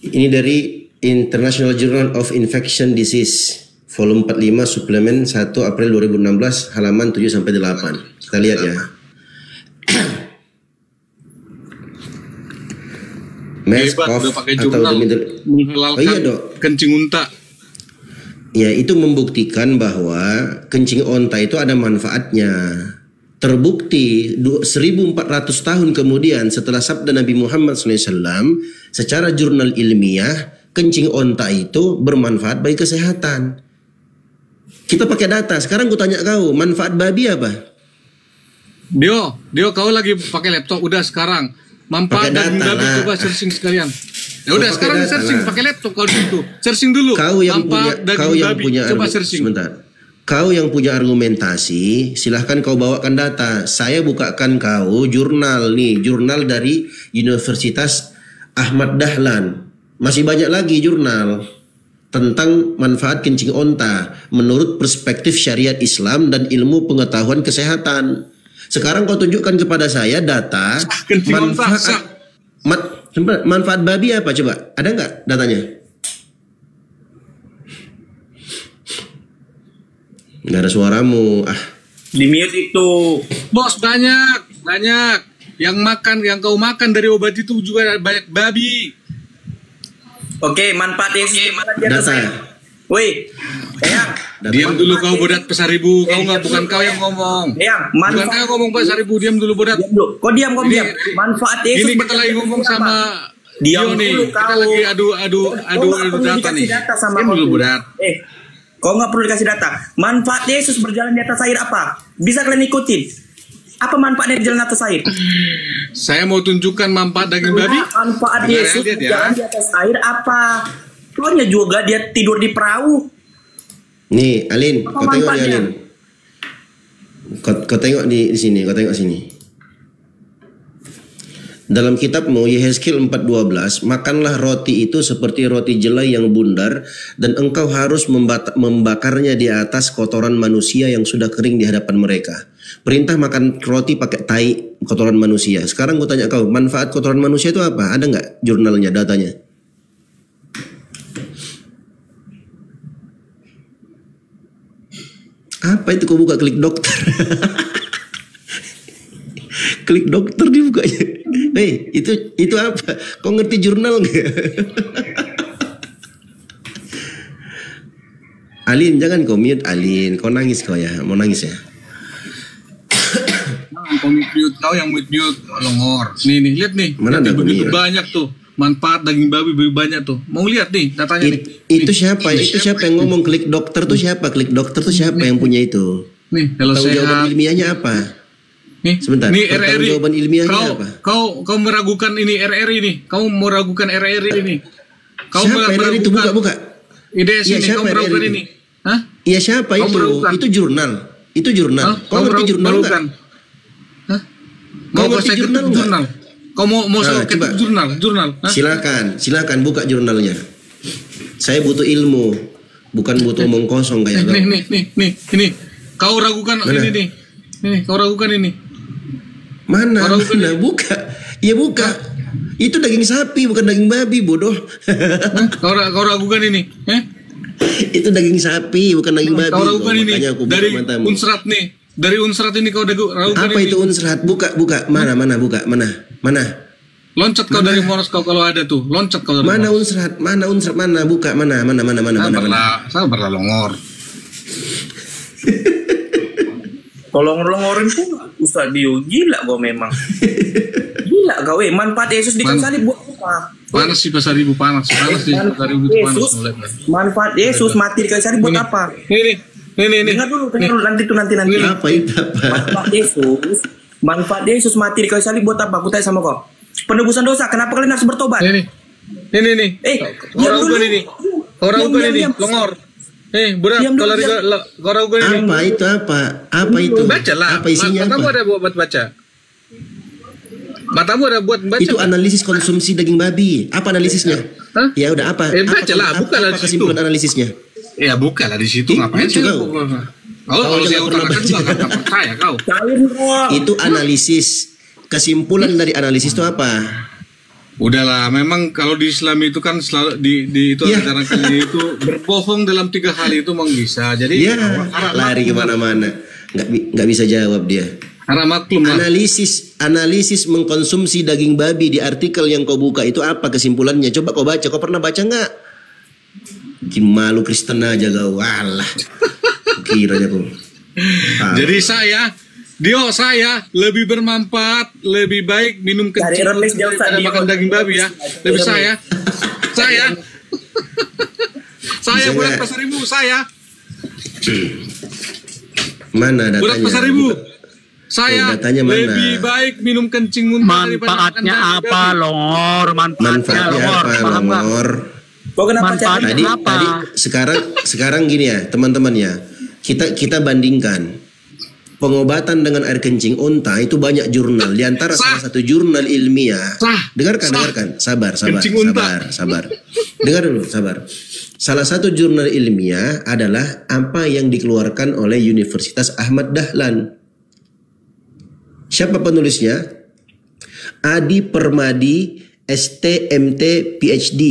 Ini dari International Journal of Infection Disease volume 45 suplemen 1 April 2016 halaman 7-8. Kita lihat ya. Mes, cough, atau kencing unta. Ya, itu membuktikan bahwa kencing onta itu ada manfaatnya. Terbukti 1400 tahun kemudian setelah sabda Nabi Muhammad SAW, secara jurnal ilmiah kencing onta itu bermanfaat bagi kesehatan. Kita pakai data. Sekarang gue tanya kau, manfaat babi apa? Dio, kau lagi pakai laptop udah sekarang. Manfaat daging babi coba searching sekalian. Ya udah sekarang searching pakai laptop kau dulu. Searching dulu. Kau yang punya coba searching. Sebentar. Kau yang punya argumentasi, silahkan kau bawakan data. Saya bukakan kau jurnal nih, jurnal dari Universitas Ahmad Dahlan. Masih banyak lagi jurnal tentang manfaat kencing onta menurut perspektif syariat Islam dan ilmu pengetahuan kesehatan. Sekarang kau tunjukkan kepada saya data manfaat babi apa coba? Ada nggak datanya? Nggak ada suaramu. Di mute itu. Bos, banyak. Yang kau makan dari obat itu juga banyak babi. Oke, manfaatnya data. Woi, Eyang. Diam dulu kau Bodat Pasar Ibu. Bukan kau yang ngomong. Eyang, bukan kau ngomong Pasar Ibu. Diam dulu Bodat. Kok diam. Manfaatnya ini kita lagi ngomong sama Dio nih. Kita lagi adu data nih. Diam dulu Bodat. Kau nggak perlu dikasih data. Manfaat Yesus berjalan di atas air apa? Bisa kalian ikutin? Apa manfaatnya berjalan di atas air? Saya mau tunjukkan manfaat daging babi. Manfaat Yesus berjalan di atas air apa? Soalnya juga dia tidur di perahu. Nih, Alin, kau tengok nih, Alin. Kau tengok di sini, kau tengok sini. Dalam kitabmu Yehezkiel 4:12, makanlah roti itu seperti roti jelai yang bundar, dan engkau harus membakarnya di atas kotoran manusia yang sudah kering di hadapan mereka. Perintah makan roti pakai tai kotoran manusia. Sekarang gue tanya kau, manfaat kotoran manusia itu apa? Ada nggak jurnalnya, datanya? Apa itu? Kau buka klik dokter. Klik dokter dibukanya. Hei, itu apa? Kau ngerti jurnal nggak? Alin, jangan kau mute, Alin. Kau nangis kau ya, mau nangis ya? Kau mute, kau yang mute longor. Nih, lihat nih. Mana ada begitu banyak tuh. Manfaat daging babi begitu banyak tuh. Mau lihat nih datanya nih. Itu siapa? Itu siapa yang ngomong klik dokter tuh siapa? Klik dokter tuh siapa yang punya itu? Nih, kalau jawaban ilmiahnya apa? Nih, sebentar. Nih RRI. Jawaban ilmiahnya apa? Kau meragukan ini RRI nih. Kau meragukan RRI ini. Kau siapa RRI itu? Buka. IDS ini. Kau meragukan ini. Hah? Iya, siapa kau itu? Meragukan. Itu jurnal. Itu jurnal. Kau ngerti jurnal enggak? Hah? Mau saya ketuk jurnal? Kau mau saya ketuk jurnal? Hah? Silakan buka jurnalnya. Saya butuh ilmu, bukan butuh omong kosong kayak kau. Nih. Kau ragukan ini nih. Nih, kau ragukan ini. Mana? Buka. Iya buka. Itu daging sapi, bukan daging babi, bodoh. Kau ragukan ini, Itu daging sapi, bukan daging babi. Kau ragukan ini. Dari unsrat nih. Dari unsrat ini kau ragukan apa ini. Itu unsrat? Buka. Mana? Buka. Mana? Loncat kau dari Moros kau kalau ada tuh. Loncat kau dari Mana unsrat? Mana? Buka. Mana? Sabarlah longor. Kalau ngelongorin pun Ustaz Dio gila kau memang. Gila kau manfaat Yesus di kayu salib buat apa? Panas sih pasar ibu panas di pasar ibu panas. Manfaat Yesus mati di kayu salib buat apa? Ini. Dengar dulu nanti. Apa itu? Manfaat Yesus mati di kayu salib buat apa? Aku tanya sama kau. Penebusan dosa. Kenapa kalian harus bertobat? Ini. Orang ini longor. Budak kalau ini. Apa itu? Bacalah. Apa isinya? Matamu ada buat baca. Matamu ada buat baca. Itu analisis konsumsi daging babi. Apa analisisnya? Hah? Ya udah apa? Bacalah, bukalah di situ. Kesimpulan analisisnya? Ya bukalah di situ. Ngapain sih kau? Kalau saya utarakan juga nggak percaya kau. Itu analisis. Kesimpulan dari analisis itu apa? Udahlah, memang kalau di Islam itu kan selalu di itu ajaran itu berbohong dalam 3 hal itu memang bisa. Jadi lari kemana-mana, nggak bisa jawab dia. Karena maklum lah. Analisis mengkonsumsi daging babi di artikel yang kau buka itu apa kesimpulannya? Coba kau baca. Kau pernah baca nggak? Bikin malu Kristen aja kau. Walah, kiranya kau. Jadi saya lebih bermanfaat, lebih baik minum kencing daripada makan daging babi ya. Lebih saya budak pasar ibu saya. Mana datanya? Budak pasar ibu. Saya lebih baik minum kencing muntah daripada makan daging babi. Longor? Manfaatnya longor. Tadi sekarang gini ya teman-teman ya. Kita bandingkan. Pengobatan dengan air kencing unta itu banyak jurnal. Di antara salah satu jurnal ilmiah. Dengarkan. Sabar. Dengar dulu, sabar. Salah satu jurnal ilmiah adalah apa yang dikeluarkan oleh Universitas Ahmad Dahlan. Siapa penulisnya? Adi Permadi, STMT PhD,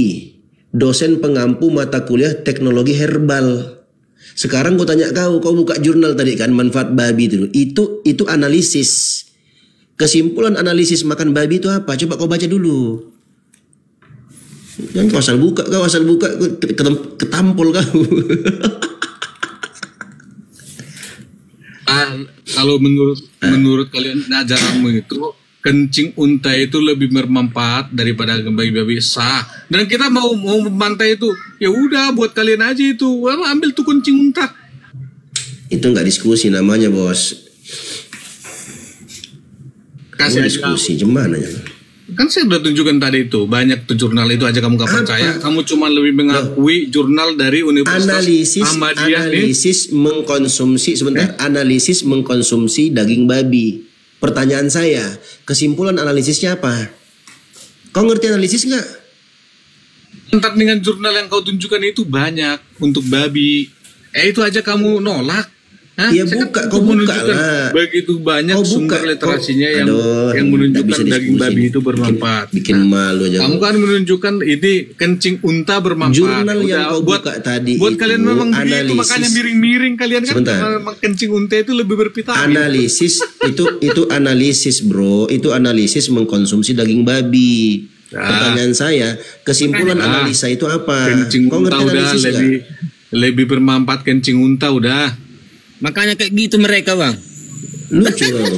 dosen pengampu mata kuliah teknologi herbal. Sekarang gue tanya kau buka jurnal tadi kan manfaat babi itu analisis. Kesimpulan analisis makan babi itu apa? Coba kau baca dulu. Jangan kau asal buka ketampol kau. Kalau menurut kalian ajaranmu itu kencing unta itu lebih bermanfaat daripada babi-babi sah. Dan kita mau membantai itu, ya udah buat kalian aja itu, ambil tuh kencing unta. Itu nggak diskusi namanya, bos. Kasih diskusi, gimana ya? Kan saya udah tunjukkan tadi itu, banyak tuh jurnal itu aja kamu gak percaya. Kamu cuma lebih mengakui jurnal dari Universitas Ahmadiyah. Analisis mengkonsumsi, sebentar, analisis mengkonsumsi daging babi. Pertanyaan saya, kesimpulan analisisnya apa? Kau ngerti analisis nggak? Entar dengan jurnal yang kau tunjukkan itu banyak untuk babi. Itu aja kamu nolak. Iya buka, kau buka lah. Begitu banyak sumber literasinya yang menunjukkan daging babi itu bermanfaat. Bikin malu aja. Kamu kan menunjukkan ini kencing unta bermanfaat. Jurnal yang kau buka tadi buat itu, kalian memang begitu, makanya miring-miring kalian kan. Memang kencing unta itu lebih bervitamin. Analisis itu analisis, bro. Itu analisis mengkonsumsi daging babi. Pertanyaan saya, kesimpulan analisa itu apa? Kencing unta udah lebih bermanfaat kencing unta udah. Makanya kayak gitu mereka, Bang. Lucu loh.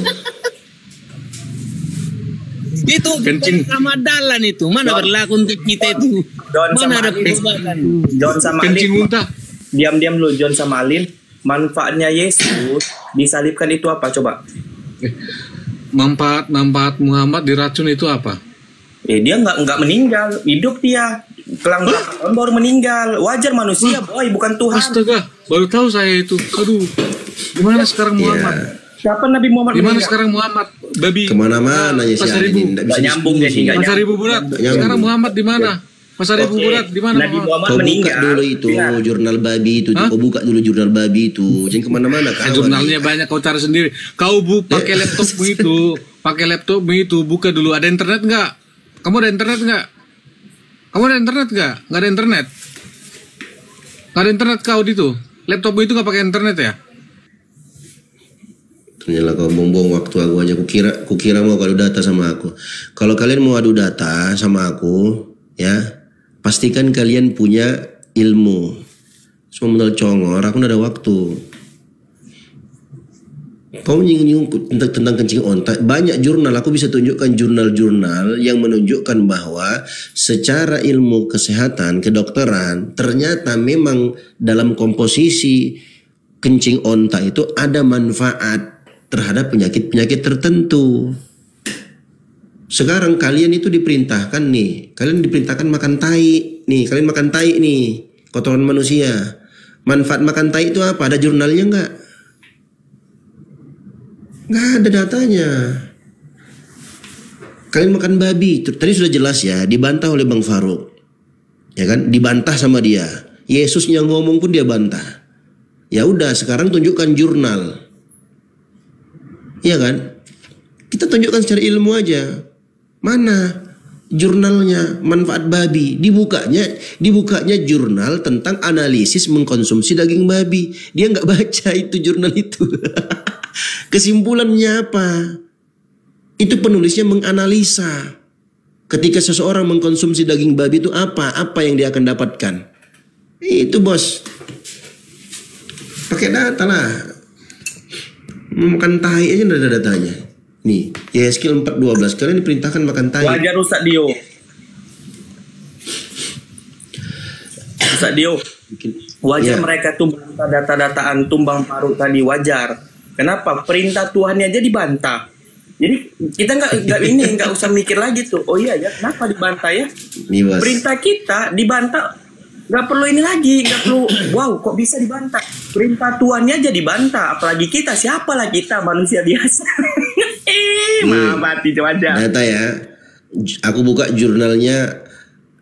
Itu kencing sama dalan itu. Mana berlaku untuk kita itu? Mana ada perubahan? John sama kencing Alin. unta. Diam-diam lu John sama Alin. Manfaatnya Yesus disalibkan itu apa coba? Manfaat Muhammad diracun itu apa? Dia nggak meninggal, hidup dia. Kelang belakang baru meninggal. Wajar manusia, boy, bukan Tuhan. Astaga, baru tahu saya itu. Aduh, gimana sekarang Muhammad? Siapa Nabi Muhammad? Gimana sekarang Muhammad? Babi kemana-mana ya si Alin? Nggak nyambung ya sih. Pasar Ibu Bulat. Sekarang Muhammad di mana? Pasar Ibu Bulat di mana? Nabi Muhammad kau meninggal. buka dulu itu jurnal babi itu. Kau buka dulu jurnal babi itu. Jangan kemana-mana. Jurnalnya banyak, kau cari sendiri. Kau pakai laptopmu itu, buka dulu. Ada internet nggak? Kamu ada internet nggak? Kamu ada internet nggak? Nggak ada internet. Nggak ada internet kau di itu. Laptopmu itu nggak pakai internet ya? Ternyata kau buang-buang waktu aku aja. Kukira mau adu data sama aku. Kalau kalian mau adu data sama aku, ya pastikan kalian punya ilmu. Semua modal congor. Aku nggak ada waktu. Kau menyinggung tentang kencing onta. Banyak jurnal, aku bisa tunjukkan jurnal-jurnal yang menunjukkan bahwa secara ilmu kesehatan, kedokteran, ternyata memang dalam komposisi kencing onta itu ada manfaat terhadap penyakit-penyakit tertentu. Sekarang kalian itu diperintahkan nih, kalian diperintahkan makan tai nih, kalian makan tai nih, kotoran manusia. Manfaat makan tai itu apa? Ada jurnalnya nggak? Nggak ada datanya. Kalian makan babi, tadi sudah jelas ya, dibantah oleh Bang Faruk, ya kan? Dibantah sama dia. Yesus yang ngomong pun dia bantah. Ya udah, sekarang tunjukkan jurnal, ya kan? Kita tunjukkan secara ilmu aja. Mana jurnalnya manfaat babi? Dibukanya jurnal tentang analisis mengkonsumsi daging babi. Dia nggak baca itu jurnal itu. Kesimpulannya apa? Itu penulisnya menganalisa. Ketika seseorang mengkonsumsi daging babi itu apa yang dia akan dapatkan? Itu bos. Pakai data lah. Makan tai aja ada datanya. Nih, Yeskel 4:12 kalian diperintahkan makan tai. Wajar Ustaz Dio. Ustaz Dio. Wajar mereka tumbang data-dataan tumbang parut tadi, wajar. Kenapa? Perintah Tuhannya aja dibantah. Jadi kita nggak usah mikir lagi tuh. Oh iya ya, kenapa dibantah ya? Perintah kita dibantah, nggak perlu ini lagi, nggak perlu. Wow, kok bisa dibantah? Perintah Tuhannya aja dibantah. Apalagi kita, siapalah kita, manusia biasa. Mati aja. Data ya. Aku buka jurnalnya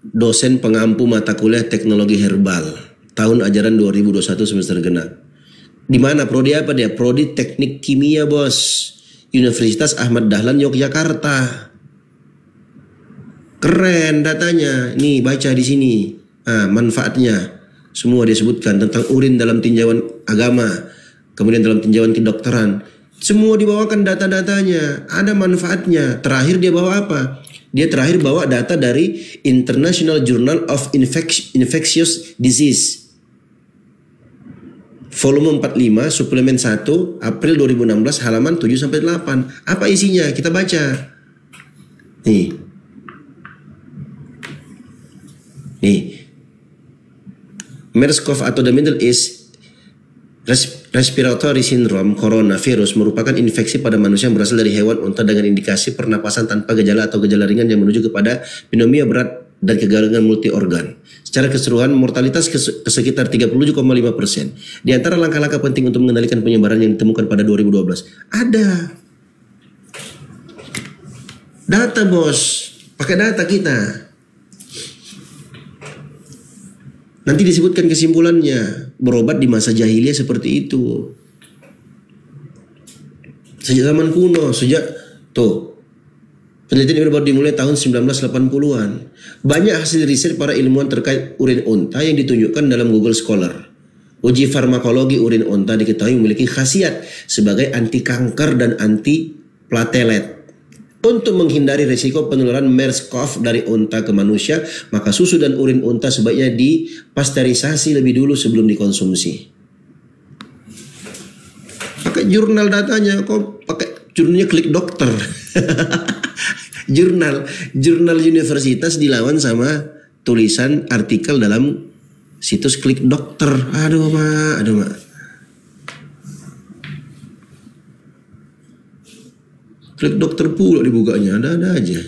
dosen pengampu mata kuliah teknologi herbal tahun ajaran 2021 semester genap. Di mana prodi apa dia? Prodi Teknik Kimia, bos. Universitas Ahmad Dahlan Yogyakarta. Keren datanya. Nih baca di sini. Manfaatnya semua disebutkan tentang urin dalam tinjauan agama, kemudian dalam tinjauan kedokteran. Semua dibawakan data-datanya. Ada manfaatnya. Terakhir dia bawa apa? Dia terakhir bawa data dari International Journal of Infectious Disease. Volume 45, suplemen 1, April 2016, halaman 7-8. Apa isinya? Kita baca. Nih. MERS-CoV atau the Middle East Respiratory Syndrome coronavirus merupakan infeksi pada manusia yang berasal dari hewan unta dengan indikasi pernapasan tanpa gejala atau gejala ringan yang menuju kepada pneumonia berat dan kegagalan multi organ. Secara keseluruhan, mortalitas sekitar 37,5%. Di antara langkah-langkah penting untuk mengendalikan penyebaran yang ditemukan pada 2012, ada data, bos. Pakai data kita. Nanti disebutkan kesimpulannya, berobat di masa jahiliyah seperti itu. Sejak zaman kuno, penelitian ini baru dimulai tahun 1980-an. Banyak hasil riset para ilmuwan terkait urin unta yang ditunjukkan dalam Google Scholar. Uji farmakologi urin unta diketahui memiliki khasiat sebagai anti kanker dan anti platelet. Untuk menghindari risiko penularan MERS-CoV dari unta ke manusia, maka susu dan urin unta sebaiknya dipasteurisasi lebih dulu sebelum dikonsumsi. Pakai jurnal datanya, kok pakai jurnalnya Klik Dokter. jurnal universitas dilawan sama tulisan artikel dalam situs Klik Dokter. Aduh mak. Klik Dokter pula dibukanya, ada aja.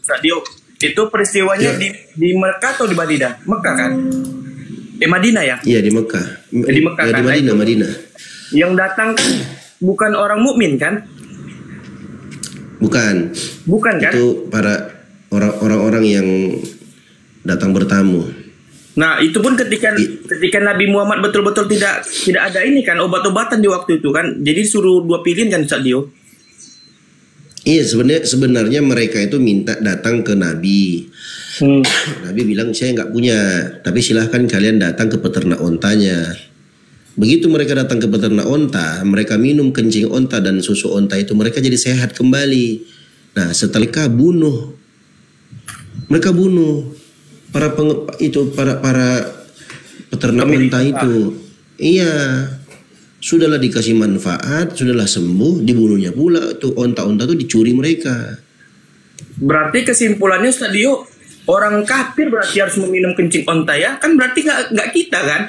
Sadio, itu peristiwanya di Mekah atau di Madinah? Mekah kan? Madinah ya? Iya, di Mekah. Di Mekah ya, kan? Di Madinah. Yang datang kan bukan orang mukmin kan? Bukan kan? Itu para orang-orang yang datang bertamu. Nah, itu pun ketika Nabi Muhammad betul-betul tidak ada ini kan, obat-obatan di waktu itu kan. Jadi suruh 2 pilihan kan, Sadio? Iya, sebenarnya mereka itu minta datang ke Nabi. Nabi bilang, saya nggak punya, tapi silahkan kalian datang ke peternak ontanya. Begitu mereka datang ke peternak onta, mereka minum kencing onta dan susu onta itu, mereka jadi sehat kembali. Nah, setelah mereka bunuh para peternak onta itu. Iya, sudahlah dikasih manfaat, sudahlah sembuh, dibunuhnya pula tuh onta-onta tuh, dicuri mereka. Berarti kesimpulannya, Stadio, orang kafir berarti harus meminum kencing onta ya? Kan berarti nggak kita kan?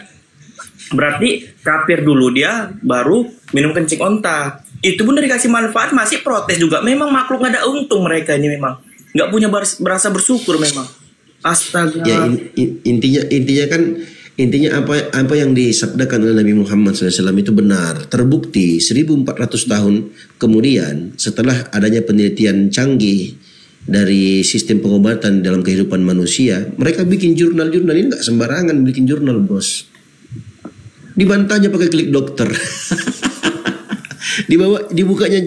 Berarti kafir dulu dia, baru minum kencing onta. Itu pun dari kasih manfaat masih protes juga. Memang makhluk nggak ada untung mereka ini, memang nggak punya berasa bersyukur memang. Astaga. Ya, intinya apa yang disabdakan oleh Nabi Muhammad SAW itu benar. Terbukti 1400 tahun kemudian setelah adanya penelitian canggih dari sistem pengobatan dalam kehidupan manusia, mereka bikin jurnal-jurnal. Ini nggak sembarangan bikin jurnal, bos. Dibantahnya pakai Klik Dokter. Dibukanya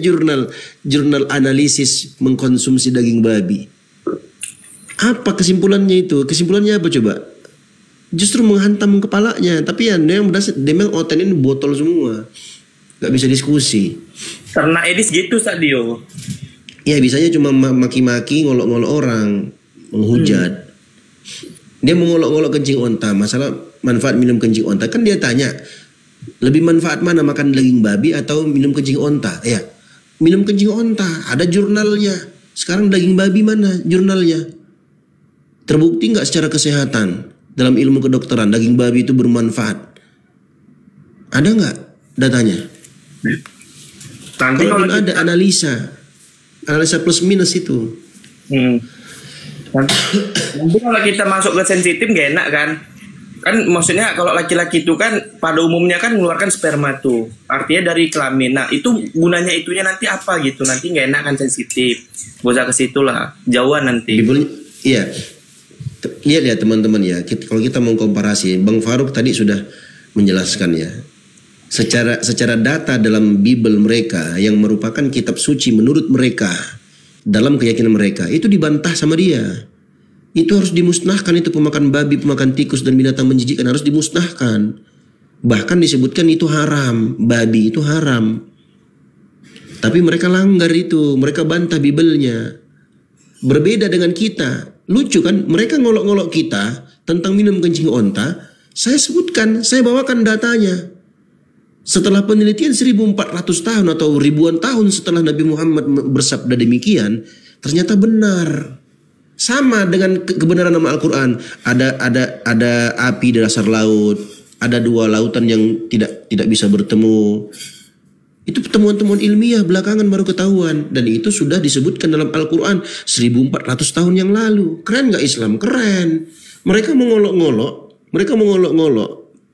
jurnal analisis mengkonsumsi daging babi. Apa kesimpulannya itu? Kesimpulannya apa coba? Justru menghantam kepalanya. Tapi ya yang memang otak ini botol semua. Gak bisa diskusi. Karena Edis gitu, Sadio. Ya bisanya cuma maki-maki, ngolok-ngolok orang, menghujat. Dia mengolok-ngolok kencing onta. Masalah manfaat minum kencing onta. Kan dia tanya, lebih manfaat mana makan daging babi atau minum kencing onta? Ya, minum kencing onta. Ada jurnalnya. Sekarang daging babi mana jurnalnya? Terbukti nggak secara kesehatan dalam ilmu kedokteran daging babi itu bermanfaat? Ada nggak datanya? Kalau ada analisa plus minus itu. Nanti kalau kita masuk ke sensitif gak enak kan? Kan maksudnya kalau laki-laki itu kan pada umumnya kan mengeluarkan sperma tuh, artinya dari kelamin. Nah itu gunanya itunya nanti apa gitu? Nanti gak enak kan, sensitif. Gak usah ke situ lah, jauhan nanti. Iya. Lihat ya teman-teman ya, kalau kita mau komparasi, Bang Faruk tadi sudah menjelaskan ya. Secara data dalam Bible mereka yang merupakan kitab suci menurut mereka, dalam keyakinan mereka, itu dibantah sama dia. Itu harus dimusnahkan, itu pemakan babi, pemakan tikus dan binatang menjijikkan harus dimusnahkan. Bahkan disebutkan itu haram, babi itu haram. Tapi mereka langgar itu, mereka bantah Bible-nya. Berbeda dengan kita. Lucu kan, mereka ngolok-ngolok kita tentang minum kencing onta, Saya sebutkan, saya bawakan datanya. Setelah penelitian 1400 tahun atau ribuan tahun setelah Nabi Muhammad bersabda demikian, ternyata benar. Sama dengan kebenaran nama Al-Quran. Ada api di dasar laut, ada 2 lautan yang tidak bisa bertemu. Itu temuan-temuan ilmiah belakangan baru ketahuan, dan itu sudah disebutkan dalam Al-Quran 1400 tahun yang lalu. Keren gak Islam? Keren. Mereka mengolok-ngolok,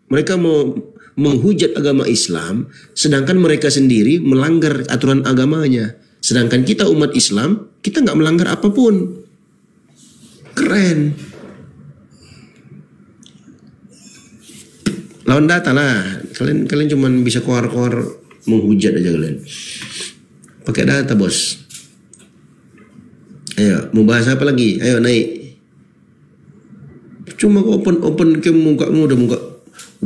mereka mau menghujat agama Islam, sedangkan mereka sendiri melanggar aturan agamanya. Sedangkan kita umat Islam, kita nggak melanggar apapun. Keren. Lawan data lah. Kalian cuma bisa koar-koar menghujat aja kalian. Pakai data, bos. Ayo, mau bahas apa lagi? Ayo naik. Cuma open ke mukamu udah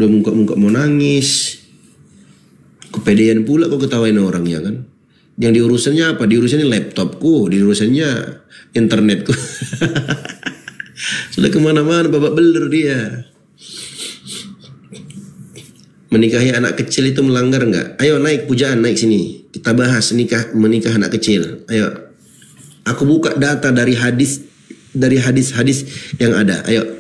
muka mau nangis. Kepedean pula kau ketawain orang ya kan. Yang diurusannya apa? Diurusannya laptopku, diurusannya internetku. Sudah kemana-mana babak belur dia. Menikahi anak kecil itu melanggar nggak? Ayo naik pujaan, naik sini. Kita bahas menikah anak kecil. Ayo. Aku buka data dari hadis yang ada. Ayo.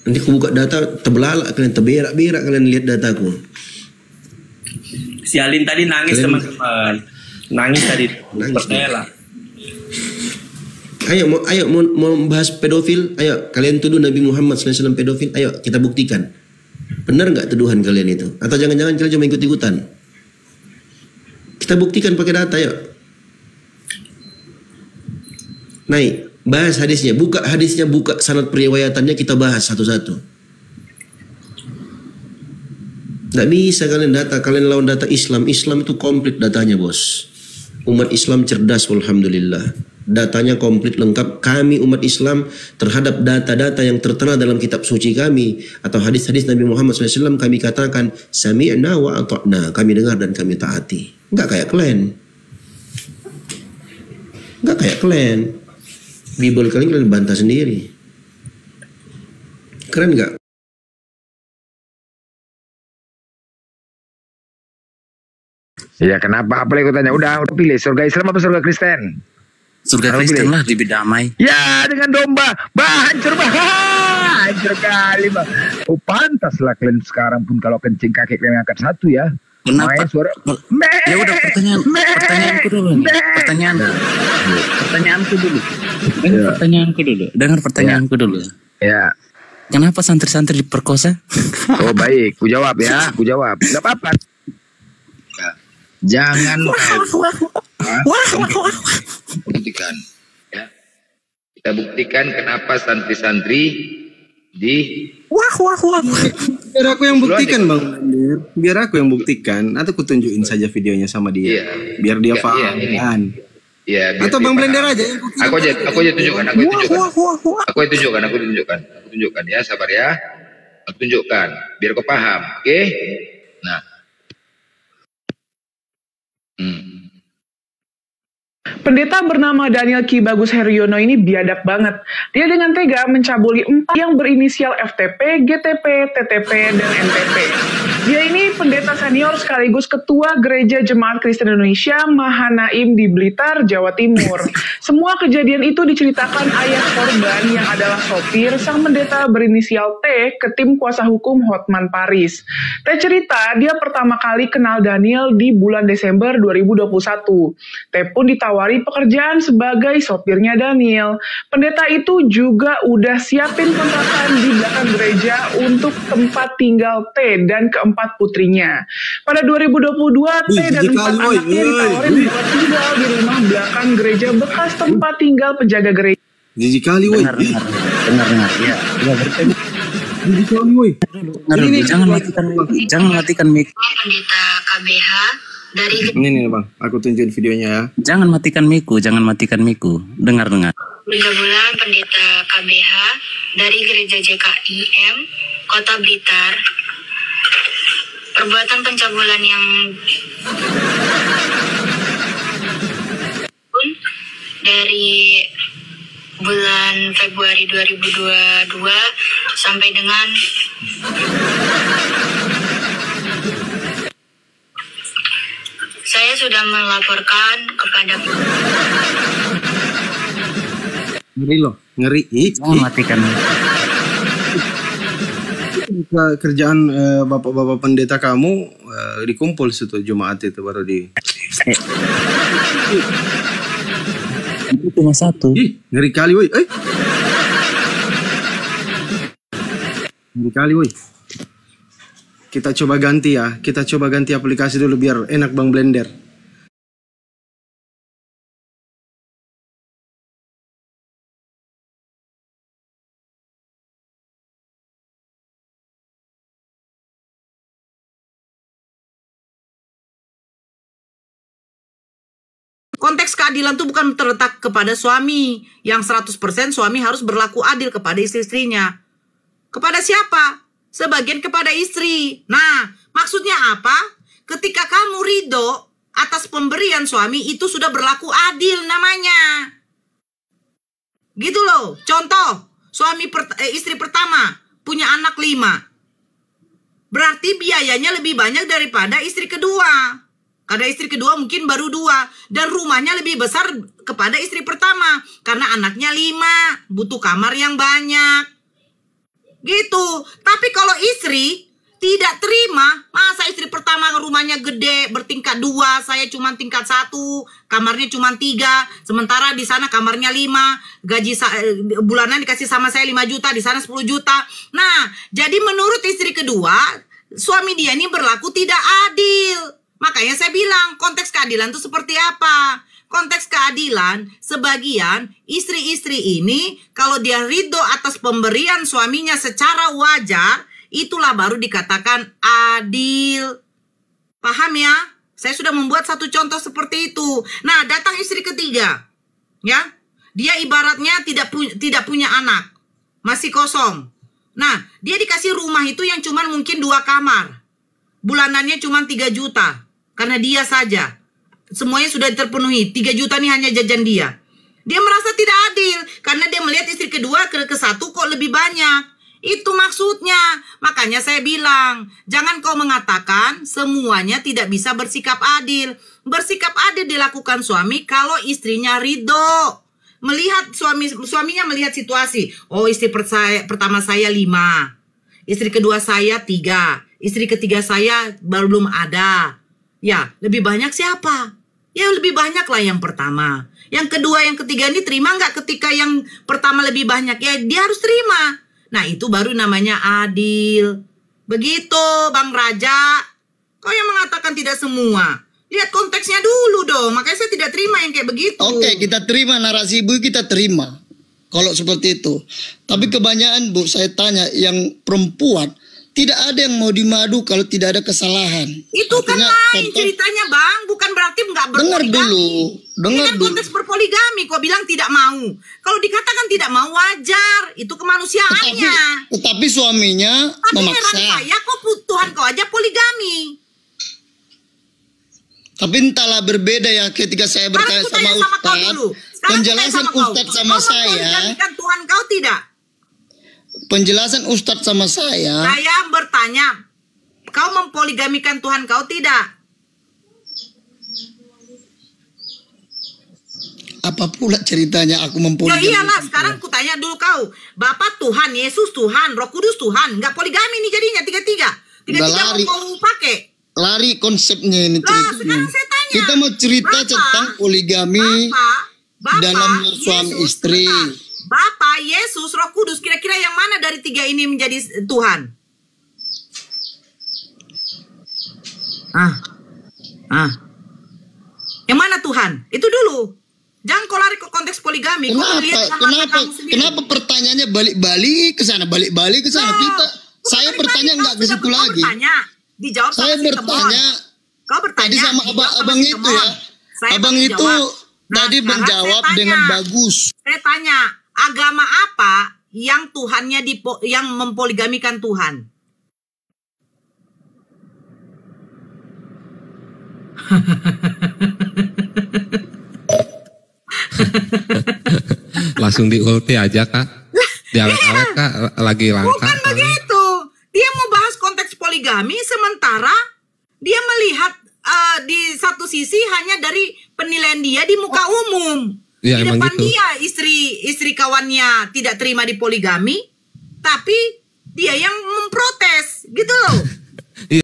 Nanti aku buka data, terbelalak kalian, terberak-berak kalian lihat dataku. Si Alin tadi nangis teman-teman. Nangis tadi. Percayalah. Ayo mau bahas pedofil. Ayo kalian tuduh Nabi Muhammad SAW pedofil. Ayo kita buktikan. Benar nggak tuduhan kalian itu? Atau jangan-jangan kalian cuma ikut-ikutan? Kita buktikan pakai data. Ayo. Naik. Bahas hadisnya, buka sanad periwayatannya, kita bahas satu-satu. Nggak bisa kalian lawan data Islam. Islam itu komplit datanya, bos. Umat Islam cerdas, alhamdulillah. Datanya komplit lengkap. Kami umat Islam terhadap data-data yang tertera dalam kitab suci kami atau hadis-hadis Nabi Muhammad SAW, kami katakan sami'na wa ata'na. Kami dengar dan kami taati. Nggak kayak kalian. Bible kalian bantah sendiri. Keren nggak? Ya kenapa? Apa lagi tanya? Udah pilih surga Islam apa surga Kristen? Surga Kristen lah, lebih damai. Ya dengan domba, hancur kali bang. Oh pantas lah kalian sekarang pun kalau kencing kaki kalian angkat satu ya. Kenapa? Suara. Ya udah pertanyaanku dulu. Dengar pertanyaanku dulu. Ya. Kenapa santri-santri diperkosa? Oh baik, ku jawab ya, Gak apa-apa. Ya. Jangan buktikan. Ya. Kita buktikan kenapa santri-santri biar aku yang buktikan bang. Biar aku yang buktikan. Atau aku tunjukin saja videonya sama dia. Biar dia paham kan. Ya, atau Bang Blender aja yang aku aja tunjukkan. Aku tunjukkan ya, sabar ya. Aku tunjukkan biar kau paham. Oke? Nah. Pendeta bernama Daniel Ki Bagus Heryono ini biadab banget. Dia dengan tega mencabuli 4 yang berinisial FTP, GTP, TTP, dan NTP. Dia ini pendeta senior sekaligus ketua Gereja Jemaat Kristen Indonesia Mahanaim di Blitar, Jawa Timur. Semua kejadian itu diceritakan ayah korban yang adalah sopir sang pendeta berinisial T ke tim kuasa hukum Hotman Paris. T cerita dia pertama kali kenal Daniel di bulan Desember 2021. T pun ditawari pekerjaan sebagai sopirnya Daniel. Pendeta itu juga udah siapin kontrakan di belakang gereja untuk tempat tinggal T dan keempat putrinya. Pada 2022, T dan 4 anaknya ditawarin buat tinggal di rumah belakang gereja bekas tempat tinggal penjaga gereja. Jijik kali woi. Dengar ya. Jijik kali woi. Jangan matikan mic. Pendeta KBH dari ini bang, aku tunjukin videonya ya. Jangan matikan miku. Dengar. 3 bulan pendeta KBH dari gereja JKIM Kota Blitar. Perbuatan pencabulan yang dari bulan Februari 2022 sampai dengan saya sudah melaporkan kepada Ngeri loh, ngeri. Matikan. Kerjaan bapak-bapak pendeta kamu dikumpul situ Jumat itu baru di. Itu cuma satu. Ngeri kali woi. Ngeri kali woi. Kita coba ganti ya. Kita coba ganti aplikasi dulu biar enak Bang Blender. Konteks keadilan itu bukan terletak kepada suami. Yang 100% suami harus berlaku adil kepada istri-istrinya. Kepada siapa? Sebagian kepada istri. Nah, maksudnya apa? Ketika kamu ridho atas pemberian suami, itu sudah berlaku adil namanya. Gitu loh. Contoh, istri pertama punya anak 5. Berarti biayanya lebih banyak daripada istri kedua. Karena istri kedua mungkin baru 2. Dan rumahnya lebih besar kepada istri pertama. Karena anaknya 5. Butuh kamar yang banyak. Gitu. Tapi kalau istri tidak terima. Masa istri pertama rumahnya gede. Bertingkat 2. Saya cuma tingkat 1. Kamarnya cuma 3. Sementara di sana kamarnya 5. Gaji bulanan dikasih sama saya 5 juta. Di sana 10 juta. Nah, jadi menurut istri kedua. Suami dia ini berlaku tidak adil. Makanya saya bilang konteks keadilan itu seperti apa? Konteks keadilan sebagian istri-istri ini kalau dia ridho atas pemberian suaminya secara wajar, itulah baru dikatakan adil. Paham ya? Saya sudah membuat satu contoh seperti itu. Nah, datang istri ketiga. Ya. Dia ibaratnya tidak punya anak. Masih kosong. Nah, dia dikasih rumah itu yang cuma mungkin 2 kamar. Bulanannya cuma 3 juta. Karena dia saja. Semuanya sudah terpenuhi. 3 juta ini hanya jajan dia. Dia merasa tidak adil. Karena dia melihat istri kedua ke satu kok lebih banyak. Itu maksudnya. Makanya saya bilang. Jangan kau mengatakan semuanya tidak bisa bersikap adil. Bersikap adil dilakukan suami kalau istrinya ridho. Melihat suaminya melihat situasi. Oh, istri pertama saya 5. Istri kedua saya 3. Istri ketiga saya belum ada. Ya, lebih banyak siapa? Ya, lebih banyak lah yang pertama. Yang kedua, yang ketiga ini terima nggak ketika yang pertama lebih banyak? Ya, dia harus terima. Nah, itu baru namanya adil. Begitu, Bang Raja. Kau yang mengatakan tidak semua. Lihat konteksnya dulu dong. Makanya saya tidak terima yang kayak begitu. Oke, kita terima narasi Ibu, kita terima. Kalau seperti itu. Tapi kebanyakan, Bu, saya tanya, yang perempuan tidak ada yang mau dimadu kalau tidak ada kesalahan. Itu artinya, kan lain ceritanya, Bang. Bukan berarti nggak berpoligami. Dengar dulu. Dengar dulu. Konteks berpoligami. Kok bilang tidak mau. Kalau dikatakan tidak mau wajar. Itu kemanusiaannya. Tetapi suaminya memaksa. Tapi saya kok Tuhan kau aja poligami. Tapi entahlah berbeda ya ketika saya bertanya sama Ustadz. Penjelasan Ustadz sama saya. Tuhan kau tidak? Penjelasan Ustadz sama saya. Saya bertanya, kau mempoligamikan Tuhan kau tidak? Apa pula ceritanya aku mempoligami? Ya iyalah, sekarang aku tanya dulu kau. Bapak Tuhan, Yesus Tuhan, Roh Kudus Tuhan. Nggak poligami nih jadinya, tiga-tiga. Tiga-tiga mau pakai. Lari konsepnya ini ceritanya. Sekarang saya tanya. Kita mau cerita tentang poligami dalam suami istri. Bapa, Yesus, Roh Kudus, kira-kira yang mana dari 3 ini menjadi Tuhan? Yang mana Tuhan? Itu dulu. Jangan kau lari ke konteks poligami. Kenapa pertanyaannya balik-balik ke sana, balik-balik ke sana? Saya bertanya nggak ke situ lagi. Dijawab sama saya bertanya. Kau bertanya tadi sama abang itu ya. Abang itu tadi menjawab dengan bagus. Saya tanya, agama apa yang Tuhannya yang mempoligamikan Tuhan? Langsung di ulti aja Kak. Diawet-awet Kak, lagi langka. Bukan begitu. Dia mau bahas konteks poligami sementara dia melihat di satu sisi hanya dari penilaian dia di muka umum. Ya, di depan gitu. dia istri kawannya tidak terima di poligami, tapi dia yang memprotes gitu loh.